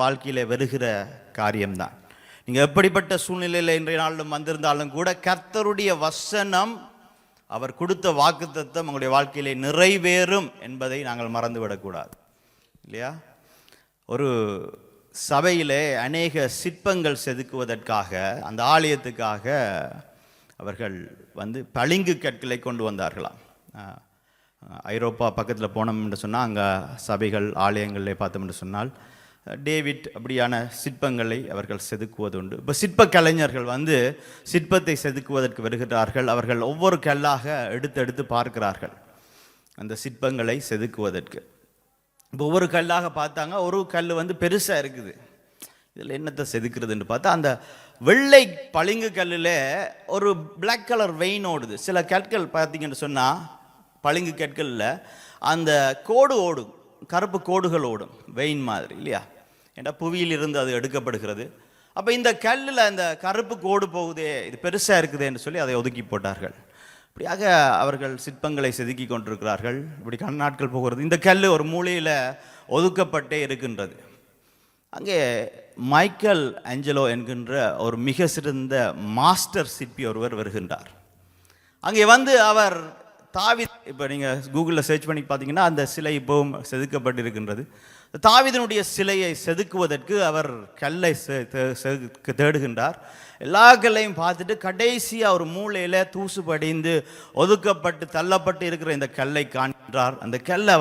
வாழ்க்கையில் வருகிற காரியம்தான். நீங்கள் எப்படிப்பட்ட சூழ்நிலையில் இன்றைய நாளிலும் வந்திருந்தாலும் கூட கர்த்தருடைய வசனம், அவர் கொடுத்த வாக்குத்தத்தம் உங்களுடைய வாழ்க்கையிலே நிறைவேறும் என்பதை நாங்கள் மறந்துவிடக்கூடாது இல்லையா? ஒரு சபையிலே அநேக சிற்பங்கள் செதுக்குவதற்காக, அந்த ஆலயத்துக்காக அவர்கள் பளிங்கு கற்களை கொண்டு வந்தார்களாம். ஐரோப்பா பக்கத்தில் போனோம் என்று சொன்னால் அங்கே சபைகள் ஆலயங்களில் பார்த்தோம் என்று சொன்னால் டேவிட் அப்படியான சிற்பங்களை அவர்கள் செதுக்குவதுண்டு. இப்போ சிற்ப கலைஞர்கள் சிற்பத்தை செதுக்குவதற்கு வருகிறார்கள். அவர்கள் ஒவ்வொரு கல்லாக எடுத்து பார்க்கிறார்கள் அந்த சிற்பங்களை செதுக்குவதற்கு. இப்போ ஒவ்வொரு கல்லாக பார்த்தாங்க. ஒரு கல் பெருசாக இருக்குது, இதில் என்னத்தை செதுக்குறதுன்னு பார்த்தா அந்த வெள்ளை பளிங்கு கல்லில் ஒரு பிளாக் கலர் வெயின் ஓடுது. சில கற்கள் பார்த்தீங்கன்னு சொன்னால் பளிங்கு கற்களில் அந்த கோடு ஓடும், கருப்பு கோடுகள் ஓடும், வெயின் மாதிரி இல்லையா? ஏன்னா புவியிலிருந்து அது எடுக்கப்படுகிறது. அப்போ இந்த கல்லில் அந்த கருப்பு கோடு போகுதே, இது பெருசாக இருக்குதுன்னு சொல்லி அதை ஒதுக்கி போட்டார்கள். இப்படியாக அவர்கள் சிற்பங்களை செதுக்கி கொண்டிருக்கிறார்கள். இப்படி நாட்கள் போகிறது. இந்த கல் ஒரு மூலையில் ஒதுக்கப்பட்டே இருக்கின்றது. அங்கே மைக்கேல் ஆஞ்சலோ என்கின்ற ஒரு மிக சிறந்த மாஸ்டர் சிற்பி ஒருவர் வருகின்றார். அங்கே அவர் தாவீது, இப்போ நீங்கள் கூகுளில் சர்ச் பண்ணி பார்த்தீங்கன்னா அந்த சிலை இப்போவும் செதுக்கப்பட்டிருக்கின்றது. தாவீதினுடைய சிலையை செதுக்குவதற்கு அவர் கல்லை தேடுகின்றார். எல்லா கல்லையும் பார்த்துட்டு கடைசியாக ஒரு மூலையில் தூசு படிந்து ஒதுக்கப்பட்டு தள்ளப்பட்டு இருக்கிற இந்த கல்லை காண்கின்றார். அந்த கல்லை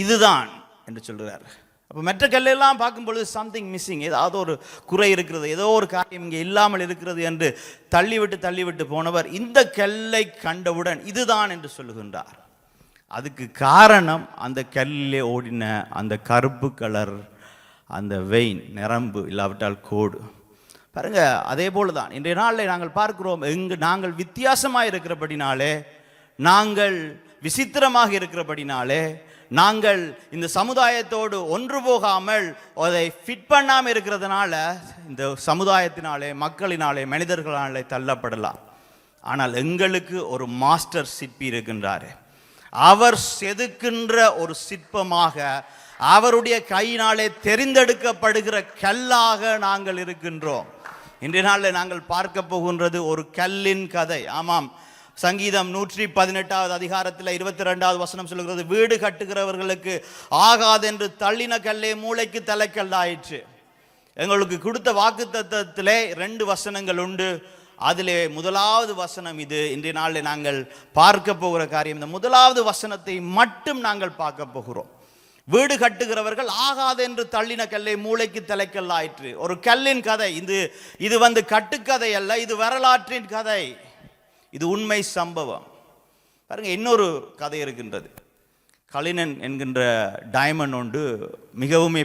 இதுதான் என்று சொல்கிறார். அப்போ மற்ற கல்லெல்லாம் பார்க்கும்பொழுது சம்திங் மிஸ்ஸிங், ஏதாவது ஒரு குறை இருக்கிறது, ஏதோ ஒரு காரியம் இங்கே இல்லாமல் இருக்கிறது என்று தள்ளிவிட்டு போனவர் இந்த கல்லை கண்டவுடன் இதுதான் என்று சொல்லுகின்றார். அதுக்கு காரணம் அந்த கல்லிலே ஓடின அந்த கருப்பு கலர், அந்த வெயின், நரம்பு இல்லாவிட்டால் கோடு. பாருங்க, அதே போல தான் இன்றைய நாளில் நாங்கள் பார்க்கிறோம். நாங்கள் வித்தியாசமாக இருக்கிறபடினாலே, நாங்கள் விசித்திரமாக இருக்கிறபடினாலே, நாங்கள் இந்த சமுதாயத்தோடு ஒன்று போகாமல் அதை ஃபிட் பண்ணாமல் இருக்கிறதுனால இந்த சமுதாயத்தினாலே, மக்களினாலே, மனிதர்களாலே தள்ளப்படலாம். ஆனால் எங்களுக்கு ஒரு மாஸ்டர் சிற்பி இருக்கின்றார். அவர் செதுக்கின்ற ஒரு சிற்பமாக, அவருடைய கையினாலே தெரிந்தெடுக்கப்படுகிற கல்லாக நாங்கள் இருக்கின்றோம். இன்றைய நாளில் நாங்கள் பார்க்க போகின்றது ஒரு கல்லின் கதை. ஆமாம், சங்கீதம் 118 அதிகாரத்தில் 22 வசனம் சொல்லுகிறது, வீடு கட்டுகிறவர்களுக்கு ஆகாதென்று தள்ளின கல்லே மூளைக்கு தலைக்கல்லாயிற்று. எங்களுக்கு கொடுத்த வாக்குத்தத்தத்திலே 2 வசனங்கள் உண்டு. அதிலே முதலாவது வசனம் இது. இன்றைய நாளில் நாங்கள் பார்க்க போகிற காரியம் இந்த முதலாவது வசனத்தை மட்டும் நாங்கள் பார்க்க போகிறோம். வீடு கட்டுகிறவர்கள் ஆகாதென்று தள்ளின கல்லை மூளைக்கு தலைக்கல்லாயிற்று. ஒரு கல்லின் கதை இது கட்டுக்கதை அல்ல, இது வரலாற்றின் கதை, இது உண்மை சம்பவம். பாருங்க, இன்னொரு கதை இருக்கின்றது. கலினன் என்கின்ற டைமண்ட் ஒன்று மிகவுமே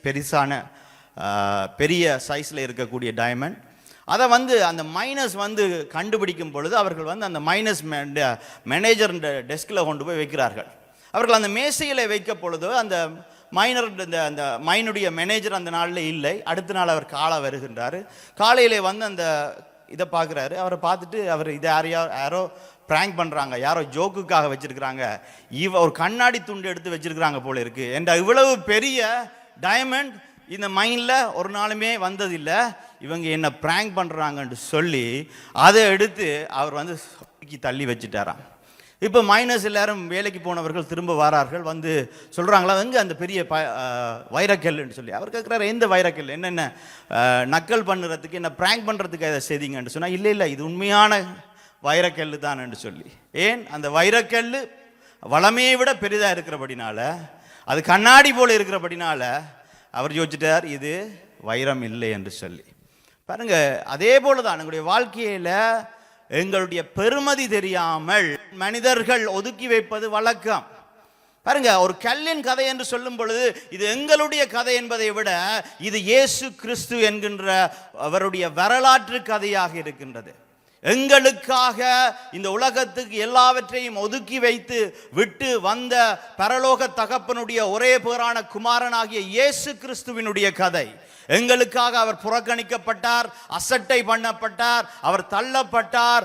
பெருசான பெரிய சைஸில் இருக்கக்கூடிய டைமண்ட். அதை அந்த மைனஸ் கண்டுபிடிக்கும் பொழுது அவர்கள் அந்த மைனஸ் மேனேஜர் டெஸ்கில் கொண்டு போய் வைக்கிறார்கள். அவர்கள் அந்த மேசையில் வைக்க பொழுது அந்த அந்த மைனுடைய மேனேஜர் அந்த நாளில் இல்லை. அடுத்த நாள் அவர் காலை வருகின்றார். காலையிலே அந்த இதை பார்க்குறாரு. அவரை பார்த்துட்டு அவர் இதை யாரோ ப்ராங்க் பண்ணுறாங்க, யாரோ ஜோக்குக்காக வச்சுருக்கிறாங்க, ஒரு கண்ணாடி துண்டு எடுத்து வச்சுருக்கிறாங்க போல இருக்குது என்ற இவ்வளவு பெரிய டைமண்ட் இந்த மைண்டில் ஒரு நாளுமே வந்ததில்லை, இவங்க என்ன ப்ராங்க் பண்ணுறாங்கன்னு சொல்லி அதை எடுத்து அவர் தள்ளி வச்சுட்டாராம். இப்போ மைனஸ் எல்லாரும் வேலைக்கு போனவர்கள் திரும்ப வரார்கள். சொல்கிறாங்களா அந்த பெரிய வைரக்கல்லுன்னு சொல்லி. அவர் கேட்குறாரு, எந்த வைரக்கல், என்னென்ன நக்கல் பண்ணுறதுக்கு, என்ன ப்ராங்க் பண்ணுறதுக்கு அதை செய்திங்கன்னு சொன்னால், இல்லை இது உண்மையான வைரக்கல் தான் என்று சொல்லி. ஏன்? அந்த வைரக்கல் வளமையை விட பெரிதாக இருக்கிறபடினால, அது கண்ணாடி போல் இருக்கிறபடினால அவர் யோசிச்சிட்டார் இது வைரம் இல்லை என்று சொல்லி. பாருங்க, அதே போல தான் எங்களுடைய வாழ்க்கையில் எங்களுடைய பெருமதி தெரியாமல் மனிதர்கள் ஒதுக்கி வைப்பது வழக்கம். பாருங்க, ஒரு கல்லின் கதை என்று சொல்லும் பொழுது இது எங்களுடைய கதை என்பதை விட இது இயேசு கிறிஸ்து என்கின்ற அவருடைய வரலாற்று கதையாக இருக்கின்றது. எங்களுக்காக இந்த உலகத்துக்கு எல்லாவற்றையும் ஒதுக்கி வைத்து விட்டு வந்த பரலோக தகப்பனுடைய ஒரே பேரான குமாரனாகிய இயேசு கிறிஸ்துவினுடைய கதை. எங்களுக்காக அவர் புறக்கணிக்கப்பட்டார், அசட்டை பண்ணப்பட்டார், அவர் தள்ளப்பட்டார்,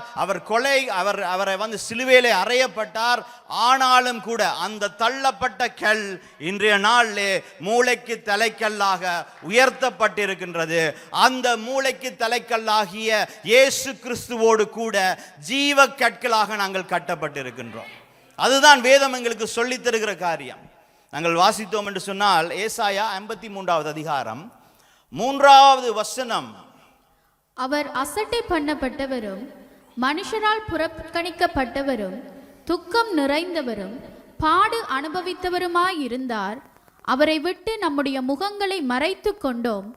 அவரை சிலுவையிலே அறையப்பட்டார். ஆனாலும் கூட அந்த தள்ளப்பட்ட கல் இன்றைய நாளிலே மூளைக்கு தலைக்கல்லாக உயர்த்தப்பட்டிருக்கின்றது. அந்த மூளைக்கு தலைக்கல்லாகிய இயேசு கிறிஸ்துவோடு கூட ஜீவ கற்களாக நாங்கள் கட்டப்பட்டிருக்கின்றோம். அதுதான் வேதம் எங்களுக்கு சொல்லித் தருகிற காரியம். நாங்கள் வாசித்தோம் என்று சொன்னால் ஏசாயா 53வது அதிகாரம் 3வது வசனம். அவர் அசட்டை பண்ணப்பட்டவரும் மனுஷரால் புறக்கணிக்கப்பட்டவரும் துக்கம் நிறைந்தவரும் பாடு அனுபவித்தவருமாயிருந்தார். அவரை விட்டு நம்முடைய முகங்களை மறைத்து கொண்டோம்.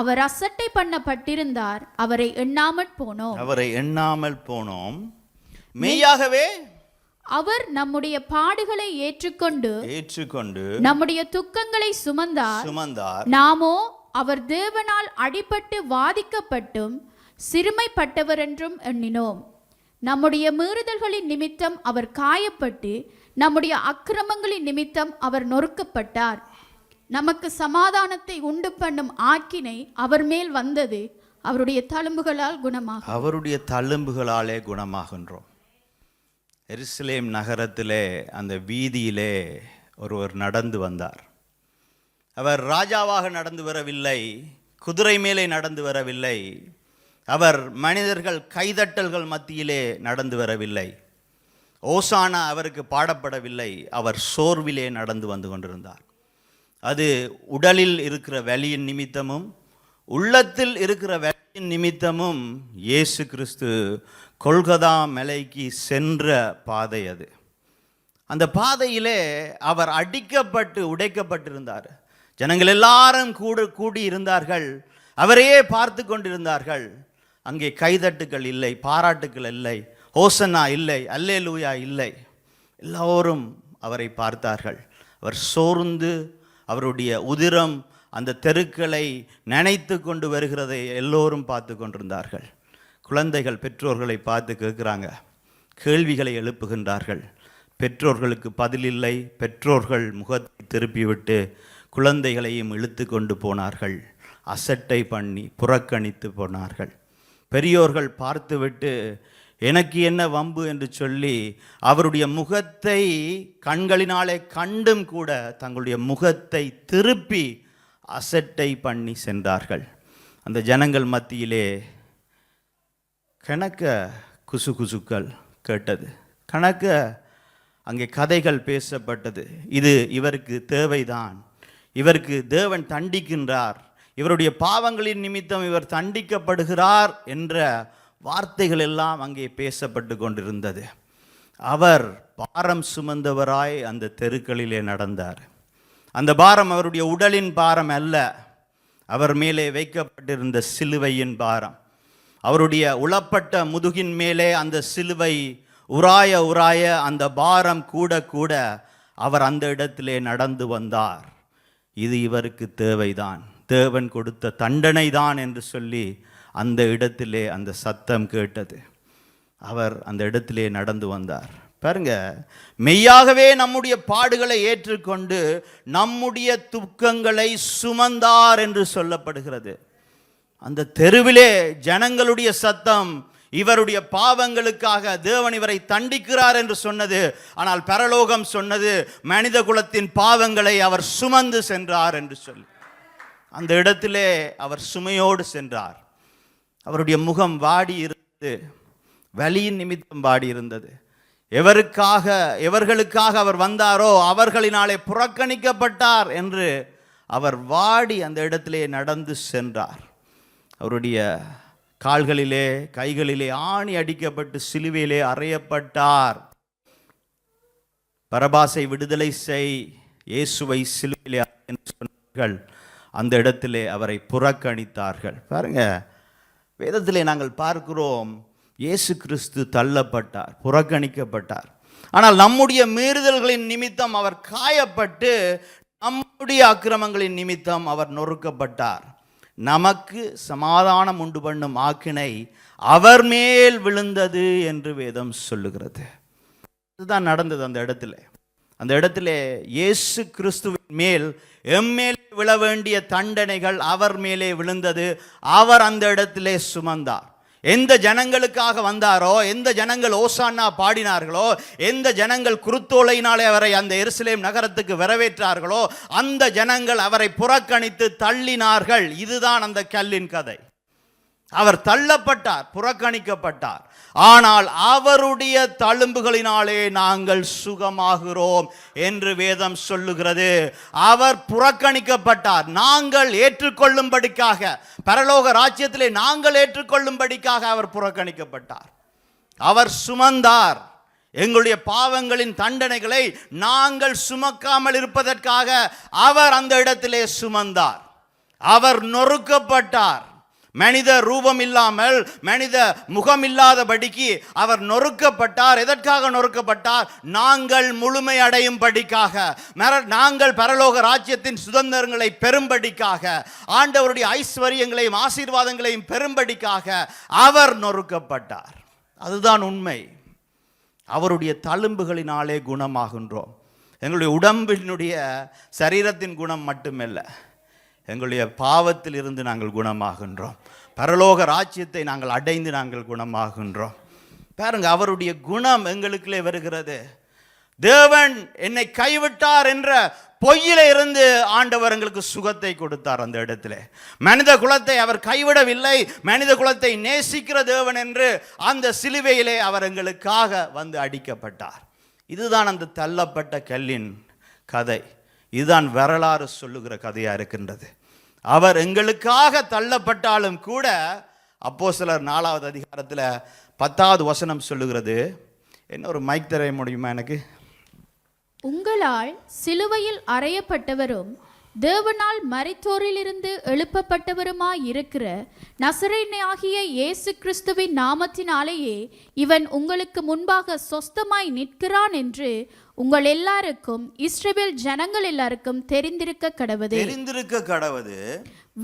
அவர் அசட்டை பண்ணப்பட்டிருந்தார், அவரை எண்ணாமல் போனோம். மெய்யாகவே அவர் நம்முடைய பாடுகளை ஏற்றுக்கொண்டு நம்முடைய துக்கங்களை சுமந்தார். நாமோ அவர் தேவனால் அடிபட்டு வாதிக்கப்பட்டும் சிறுமைப்பட்டவர் என்றும் எண்ணினோம். நம்முடைய மீறுதல்களின் நிமித்தம் அவர் காயப்பட்டு நம்முடைய அக்கிரமங்களின் நிமித்தம் அவர் நொறுக்கப்பட்டார். நமக்கு சமாதானத்தை உண்டு பண்ணும் ஆக்கினை அவர் மேல் வந்தது. அவருடைய தழும்புகளாலே குணமாகின்றோம். எருசலேம் நகரத்திலே அந்த வீதியிலே ஒருவர் நடந்து வந்தார். அவர் ராஜாவாக நடந்து வரவில்லை, குதிரை மேலே நடந்து வரவில்லை, அவர் மனிதர்கள் கைதட்டல்கள் மத்தியிலே நடந்து வரவில்லை, ஓசானா அவருக்கு பாடப்படவில்லை. அவர் சோர்விலே நடந்து வந்து கொண்டிருந்தார். அது உடலில் இருக்கிற வலியின் நிமித்தமும் உள்ளத்தில் இருக்கிற வலியின் நிமித்தமும் இயேசு கிறிஸ்து கொல்கதா மலைக்கு சென்ற பாதை அது. அந்த பாதையிலே அவர் அடிக்கப்பட்டு உடைக்கப்பட்டிருந்தார். ஜனங்கள் எல்லாரும் கூடி இருந்தார்கள், அவரையே பார்த்து கொண்டிருந்தார்கள். அங்கே கைதட்டுகள் இல்லை, பாராட்டுகள் இல்லை, ஹோசன்னா இல்லை, அல்லேலூயா இல்லை. எல்லோரும் அவரை பார்த்தார்கள். அவர் சோர்ந்து அவருடைய உதிரம் அந்த தெருக்களை நினைத்து கொண்டு வருகிறதை எல்லோரும் பார்த்து கொண்டிருந்தார்கள். குழந்தைகள் பெற்றோர்களை பார்த்து கேட்குறாங்க, கேள்விகளை எழுப்புகின்றார்கள். பெற்றோர்களுக்கு பதில் இல்லை. பெற்றோர்கள் முகத்தை திருப்பிவிட்டு குழந்தைகளையும் இழுத்து கொண்டு போனார்கள், அசட்டை பண்ணி புறக்கணித்து போனார்கள். பெரியோர்கள் பார்த்துவிட்டு எனக்கு என்ன வம்பு என்று சொல்லி அவருடைய முகத்தை கண்களினாலே கண்டும் கூட தங்களுடைய முகத்தை திருப்பி அசட்டை பண்ணி சென்றார்கள். அந்த ஜனங்கள் மத்தியிலே கணக்க குசுகுசுக்கள் கேட்டது, கணக்க அங்கே கதைகள் பேசப்பட்டது. இது இவருக்கு தேவைதான், இவருக்கு தேவன் தண்டிக்கின்றார், இவருடைய பாவங்களின் நிமித்தம் இவர் தண்டிக்கப்படுகிறார் என்ற வார்த்தைகள் எல்லாம் அங்கே பேசப்பட்டு கொண்டிருந்தது. அவர் பாரம் சுமந்தவராய் அந்த தெருக்களிலே நடந்தார். அந்த பாரம் அவருடைய உடலின் பாரம் அல்ல, அவர் மேலே வைக்கப்பட்டிருந்த சிலுவையின் பாரம். அவருடைய உளப்பட்ட முதுகின் மேலே அந்த சிலுவை உராய அந்த பாரம் கூட கூட அவர் அந்த இடத்திலே நடந்து வந்தார். இது இவருக்கு தேவைதான், தேவன் கொடுத்த தண்டனை தான் என்று சொல்லி அந்த இடத்திலே அந்த சத்தம் கேட்டது. அவர் அந்த இடத்திலே நடந்து வந்தார். பாருங்க, மெய்யாகவே நம்முடைய பாடுகளை ஏற்றுக்கொண்டு நம்முடைய துக்கங்களை சுமந்தார் என்று சொல்லப்படுகிறது. அந்த தெருவிலே ஜனங்களுடைய சத்தம் இவருடைய பாவங்களுக்காக தேவன் இவரை தண்டிக்கிறார் என்று சொன்னது. ஆனால் பரலோகம் சொன்னது மனித குலத்தின் பாவங்களை அவர் சுமந்து சென்றார் என்று சொல்லி. அந்த இடத்திலே அவர் சுமையோடு சென்றார். அவருடைய முகம் வாடி இருந்தது, வலியின் நிமித்தம் வாடி இருந்தது. எவர்களுக்காக அவர் வந்தாரோ அவர்களினாலே புறக்கணிக்கப்பட்டார் என்று அவர் வாடி அந்த இடத்திலே நடந்து சென்றார். அவருடைய கால்களிலே கைகளிலே ஆணி அடிக்கப்பட்டு சிலுவையிலே அறையப்பட்டார். பரபாசை விடுதலை செய், இயேசுவை சிலுவையிலே சொன்னார்கள். அந்த இடத்திலே அவரை புறக்கணித்தார்கள். பாருங்க, வேதத்திலே நாங்கள் பார்க்கிறோம், இயேசு கிறிஸ்து தள்ளப்பட்டார், புறக்கணிக்கப்பட்டார். ஆனால் நம்முடைய மீறுதல்களின் நிமித்தம் அவர் காயப்பட்டு, நம்முடைய அக்கிரமங்களின் நிமித்தம் அவர் நொறுக்கப்பட்டார். நமக்கு சமாதானம் உண்டு பண்ணும் ஆக்கினை அவர் மேல் விழுந்தது என்று வேதம் சொல்லுகிறது. இதுதான் நடந்தது அந்த இடத்துல. அந்த இடத்துல இயேசு கிறிஸ்துவின் மேல் எம்மேல் விழ வேண்டிய தண்டனைகள் அவர் மேலே விழுந்தது. அவர் அந்த இடத்திலே சுமந்தார். எந்த ஜனங்களுக்காக வந்தாரோ, எந்த ஜனங்கள் ஓசானா பாடினார்களோ, எந்த ஜனங்கள் குருத்தோலையினாலே அவரை அந்த எருசலேம் நகரத்துக்கு வரவேற்றார்களோ, அந்த ஜனங்கள் அவரை புறக்கணித்து தள்ளினார்கள். இதுதான் அந்த கல்லின் கதை. அவர் தள்ளப்பட்டார், புறக்கணிக்கப்பட்டார். ஆனால் அவருடைய தழும்புகளினாலே நாங்கள் சுகமாகிறோம் என்று வேதம் சொல்லுகிறது. அவர் புறக்கணிக்கப்பட்டார், நாங்கள் ஏற்றுக்கொள்ளும்படிக்காக, பரலோக ராஜ்யத்திலே நாங்கள் ஏற்றுக்கொள்ளும்படிக்காக அவர் புறக்கணிக்கப்பட்டார். அவர் சுமந்தார். எங்களுடைய பாவங்களின் தண்டனைகளை நாங்கள் சுமக்காமல் இருப்பதற்காக அவர் அந்த இடத்திலே சுமந்தார். அவர் நொறுக்கப்பட்டார். மனித ரூபம் இல்லாமல், மனித முகம் இல்லாதபடிக்கு அவர் நொறுக்கப்பட்டார். எதற்காக நொறுக்கப்பட்டார்? நாங்கள் முழுமை அடையும் படிக்காக, நாங்கள் பரலோக ராஜ்யத்தின் சுதந்திரங்களை பெறும்படிக்காக, ஆண்டவருடைய ஐஸ்வர்யங்களையும் ஆசீர்வாதங்களையும் பெறும்படிக்காக அவர் நொறுக்கப்பட்டார். அதுதான் உண்மை. அவருடைய தழும்புகளினாலே குணமாகின்றோம். எங்களுடைய உடம்பினுடைய சரீரத்தின் குணம் மட்டுமல்ல, எங்களுடைய பாவத்தில் இருந்து நாங்கள் குணமாகின்றோம். பரலோக ராஜ்யத்தை நாங்கள் அடைந்து நாங்கள் குணமாகின்றோம். பாருங்க, அவருடைய குணம் எங்களுக்குள்ளே வருகிறது. தேவன் என்னை கைவிட்டார் என்ற பொய்யில இருந்து ஆண்டவர் எங்களுக்கு சுகத்தை கொடுத்தார். அந்த இடத்துல மனித குலத்தை அவர் கைவிடவில்லை. மனித குலத்தை நேசிக்கிற தேவன் என்று அந்த சிலுவையிலே அவர் எங்களுக்காக வந்து அடிக்கப்பட்டார். இதுதான் அந்த தள்ளப்பட்ட கல்லின் கதை. இதுதான் வரலாறு சொல்லுகிற கதையா இருக்கின்றது. அவர் எங்களுக்காக தள்ளப்பட்டாலும் கூட அப்போஸ்தலர் 4வது அதிகாரத்தில் 10வது வசனம் சொல்லுகிறது. என்ன ஒரு மைக் தர முடியுமா எனக்கு? உங்களால் சிலுவையில் அறையப்பட்டவரும் தேவனால் மரித்தோரிலிருந்து எழுப்பப்பட்டவருமாய் இருக்கிற நசரேயனாகிய இயேசு கிறிஸ்துவின் நாமத்தினாலேயே இவன் உங்களுக்கு முன்பாக சொஸ்தமாய் நிற்கிறான் என்று உங்கள் எல்லாருக்கும், இஸ்ரவேல் ஜனங்கள் எல்லாருக்கும் தெரிந்திருக்க கடவது.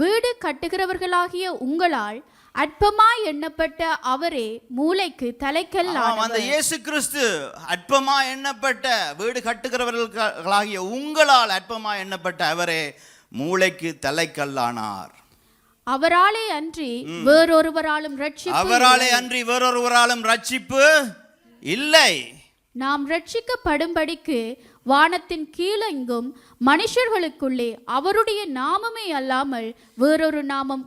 வீடு கட்டுகிறவர்களாகிய உங்களால் அற்பமாய் எண்ணப்பட்ட அவரே மூளைக்கு தலைக்கல்லானவர். அந்த இயேசு கிறிஸ்து அற்பமாய் எண்ணப்பட்ட, வீடு கட்டுகிறவர்களாகிய உங்களால் அற்பமாய் எண்ணப்பட்ட அவரே மூளைக்கு தலைக்கல்லானார். அவராலே அன்றி வேறொருவராலும் ரட்சிப்பு இல்லை. நாம் ரட்சிக்கப்படும்படிக்கு வானத்தின் கீழெங்கும் மனுஷர்களுக்குள்ளே அவருடைய நாமமே அல்லாமல் வேறொரு நாமம்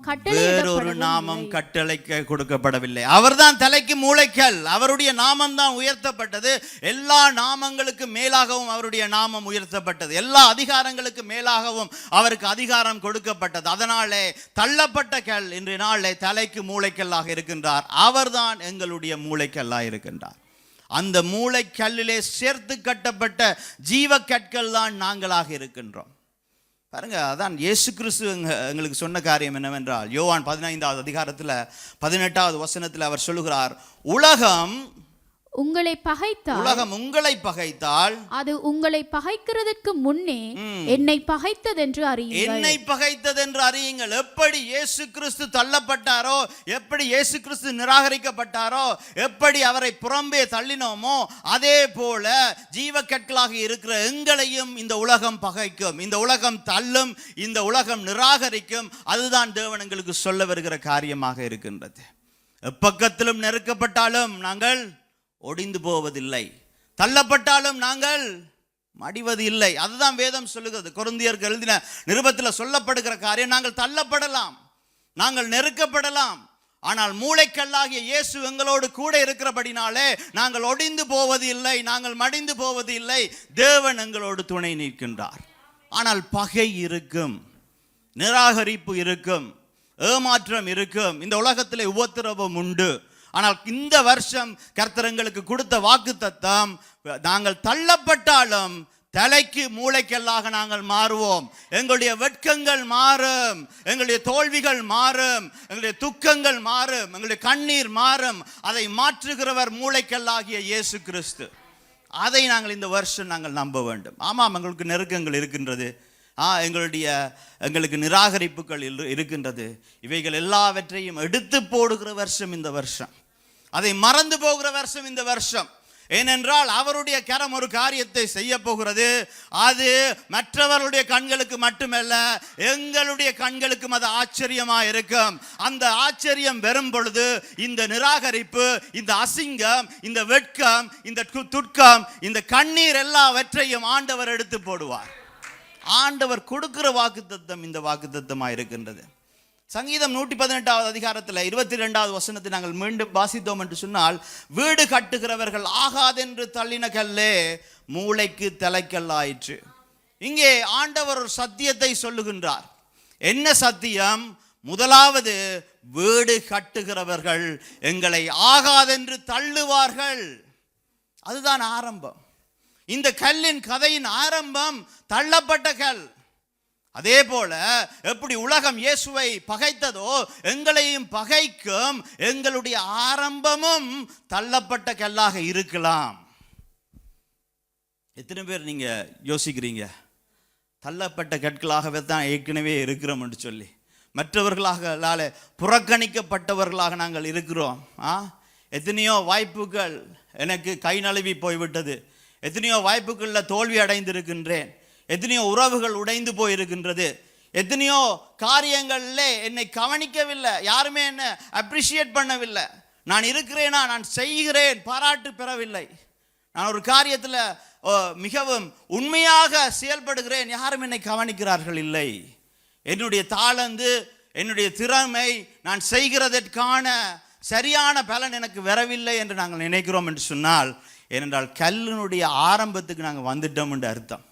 கட்டளைக்கு கொடுக்கப்படவில்லை. அவர்தான் தலைக்கு மூளைக்கல். அவருடைய நாமம் தான் உயர்த்தப்பட்டது. எல்லா நாமங்களுக்கு மேலாகவும் அவருடைய நாமம் உயர்த்தப்பட்டது. எல்லா அதிகாரங்களுக்கு மேலாகவும் அவருக்கு அதிகாரம் கொடுக்கப்பட்டது. அதனாலே தள்ளப்பட்ட கல் இன்றைய நாளிலே தலைக்கு மூளைக்கல்லாக இருக்கின்றார். அவர்தான் எங்களுடைய மூளைக்கல்லாக இருக்கின்றார். அந்த மூளை கல்லிலே சேர்த்து கட்டப்பட்ட ஜீவ கற்கள் தான் நாங்களாக இருக்கின்றோம். பாருங்க, அதான் இயேசு கிறிஸ்து எங்களுக்கு சொன்ன காரியம் என்னவென்றால், யோவான் 15வது அதிகாரத்தில் 18வது வசனத்தில் அவர் சொல்லுகிறார், உலகம் உங்களை பகைத்தால் அது உங்களை பகைக்கிறதுக்கு முன்னே என்னை பகைத்ததென்று அறியுங்கள். எப்படி இயேசு கிறிஸ்து தள்ளப்பட்டாரோ, எப்படி இயேசு கிறிஸ்து நிராகரிக்கப்பட்டாரோ, எப்படி அவரை புறம்பே தள்ளினோமோ, அதே போல ஜீவக்கற்களாக இருக்கிற எங்களையும் இந்த உலகம் பகைக்கும், இந்த உலகம் தள்ளும், இந்த உலகம் நிராகரிக்கும். அதுதான் தேவன் எங்களுக்கு சொல்ல வருகிற காரியமாக இருக்கின்றது. எப்பக்கத்திலும் நெருக்கப்பட்டாலும் நாங்கள் ஒடிந்து போவதில்லை, தள்ளப்பட்டாலும் நாங்கள் மடிவது இல்லை. அதுதான் வேதம் சொல்லுகிறது. கொரிந்தியருக்கு எழுதின நிருபத்தில் சொல்லப்படுகிற காரியம், நாங்கள் தள்ளப்படலாம், நாங்கள் நெருக்கப்படலாம், ஆனால் மூளைக்கல்லாகிய இயேசு எங்களோடு கூட இருக்கிறபடினாலே நாங்கள் ஒடிந்து போவது இல்லை, நாங்கள் மடிந்து போவது இல்லை. தேவன் எங்களோடு துணை நிற்கின்றார். ஆனால் பகை இருக்கும், நிராகரிப்பு இருக்கும், ஏமாற்றம் இருக்கும், இந்த உலகத்திலே உபத்திரவம் உண்டு. ஆனால் இந்த வருஷம் கர்த்தர் எங்களுக்கு கொடுத்த வாக்குத்தத்தம், நாங்கள் தள்ளப்பட்டாலும் தலைக்கு மூளைக்கல்லாக நாங்கள் மாறுவோம். எங்களுடைய வெட்கங்கள் மாறும், எங்களுடைய தோல்விகள் மாறும், எங்களுடைய துக்கங்கள் மாறும், எங்களுடைய கண்ணீர் மாறும். அதை மாற்றுகிறவர் மூளைக்கல்லாகிய இயேசு கிறிஸ்து. அதை நாங்கள் இந்த வருஷம் நாங்கள் நம்ப வேண்டும். ஆமாம், எங்களுக்கு நெருக்கங்கள் இருக்கின்றது. எங்களுக்கு நிராகரிப்புகள் இருக்கின்றது. இவைகள் எல்லாவற்றையும் எடுத்து போடுகிற வருஷம் இந்த வருஷம். அதை மறந்து போகிற வருஷம் இந்த வருஷம். ஏனென்றால் அவருடைய கரம் ஒரு காரியத்தை செய்ய போகிறது. அது மற்றவர்களுடைய கண்களுக்கு மட்டுமல்ல, எங்களுடைய கண்களுக்கும் அது ஆச்சரியமா இருக்கும். அந்த ஆச்சரியம் வரும் பொழுது இந்த நிராகரிப்பு, இந்த அசிங்கம், இந்த வெட்கம், இந்த துக்கம், இந்த கண்ணீர் எல்லாவற்றையும் ஆண்டவர் எடுத்து போடுவார். ஆண்டவர் கொடுக்கிற வாக்குத்தத்தம் இந்த வாக்குத்தத்தமாக இருக்கின்றது. சங்கீதம் 118வது அதிகாரத்தில் 22வது வசனத்தை நாங்கள் மீண்டும் வாசித்தோம் என்று சொன்னால், வீடு கட்டுகிறவர்கள் ஆகாதென்று தள்ளின கல்லே மூளைக்கு தலைக்கல் ஆயிற்று. இங்கே ஆண்டவர் ஒரு சத்தியத்தை சொல்லுகின்றார். என்ன சத்தியம்? முதலாவது, வீடு கட்டுகிறவர்கள் எங்களை ஆகாதென்று தள்ளுவார்கள். அதுதான் ஆரம்பம். இந்த கல்லின் கதையின் ஆரம்பம் தள்ளப்பட்ட கல். அதே போல எப்படி உலகம் இயேசுவை பகைத்ததோ எங்களையும் பகைக்கும். எங்களுடைய ஆரம்பமும் தள்ளப்பட்ட கல்லாக இருக்கலாம். எத்தனை பேர் நீங்க யோசிக்கிறீங்க, தள்ளப்பட்ட கற்களாகவே தான் ஏற்கனவே இருக்கிறோம் என்று சொல்லி? மற்றவர்களால புறக்கணிக்கப்பட்டவர்களாக நாங்கள் இருக்கிறோம். எத்தனையோ வாய்ப்புகள் எனக்கு கை நழுவி போய்விட்டது. எத்தனையோ வாய்ப்புகளில் தோல்வி அடைந்திருக்கின்றேன். எத்தனையோ உறவுகள் உடைந்து போயிருக்கின்றது. எத்தனையோ காரியங்களில் என்னை கவனிக்கவில்லை, யாருமே என்னை அப்ரிஷியேட் பண்ணவில்லை. நான் இருக்கிறேனா, நான் செய்கிறேன், பாராட்டு பெறவில்லை. நான் ஒரு காரியத்தில் மிகவும் உண்மையாக செயல்படுகிறேன், யாரும் என்னை கவனிக்கிறார்கள் இல்லை. என்னுடைய தாளந்து, என்னுடைய திறமை, நான் செய்கிறதற்கான சரியான பலன் எனக்கு வரவில்லை என்று நாங்கள் நினைக்கிறோம் என்று சொன்னால், ஏனென்றால் கல்லினுடைய ஆரம்பத்துக்கு நாங்கள் வந்துட்டோம் என்று அர்த்தம்.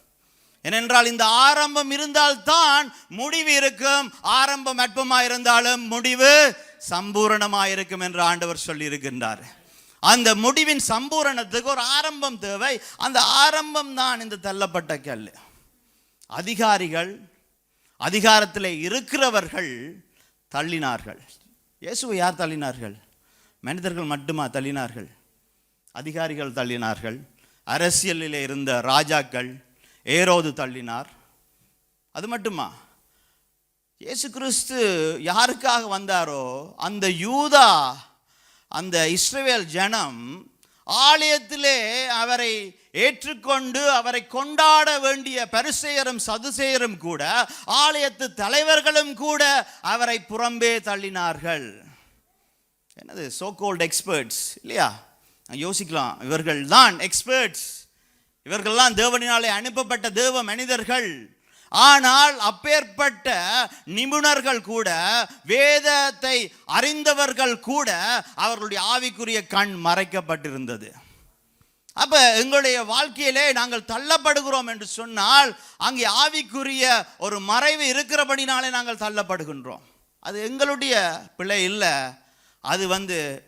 ஏனென்றால் இந்த ஆரம்பம் இருந்தால்தான் முடிவு இருக்கும். ஆரம்பம் அற்பமாக இருந்தாலும் முடிவு சம்பூரணமாக இருக்கும் என்று ஆண்டவர் சொல்லி இருக்கின்றார். அந்த முடிவின் சம்பூரணத்துக்கு ஒரு ஆரம்பம் தேவை. அந்த ஆரம்பம் தான் இந்த தள்ளப்பட்ட கல். அதிகாரிகள், அதிகாரத்தில் இருக்கிறவர்கள் தள்ளினார்கள். இயேசுவை யார் தள்ளினார்கள்? மனிதர்கள் மட்டுமா தள்ளினார்கள்? அதிகாரிகள் தள்ளினார்கள். அரசியலில் இருந்த ராஜாக்கள், ஏரோது தள்ளினார். அது மட்டுமா? இயேசு கிறிஸ்து யாருக்காக வந்தாரோ அந்த யூதா, அந்த இஸ்ரவேல் ஜனம் ஆலயத்திலே அவரை ஏற்றுக்கொண்டு அவரை கொண்டாட வேண்டிய பரிசேயரும் சதுசேயரும் கூட, ஆலயத்து தலைவர்களும் கூட அவரை புறம்பே தள்ளினார்கள். என்னது சோ கால்ட் எக்ஸ்பர்ட்ஸ் இல்லையா? யோசிக்கலாம், இவர்கள் தான் எக்ஸ்பர்ட்ஸ், இவர்கள்லாம் தேவனினாலே அனுப்பப்பட்ட தேவ மனிதர்கள். ஆனால் அப்பேற்பட்ட நிபுணர்கள் கூட, வேதத்தை அறிந்தவர்கள் கூட, அவர்களுடைய ஆவிக்குரிய கண் மறைக்கப்பட்டிருந்தது. அப்ப எங்களுடைய வாழ்க்கையிலே நாங்கள் தள்ளப்படுகிறோம் என்று சொன்னால், அங்கே ஆவிக்குரிய ஒரு மறைவு இருக்கிறபடினாலே நாங்கள் தள்ளப்படுகின்றோம். அது எங்களுடைய பிழை இல்லை, அது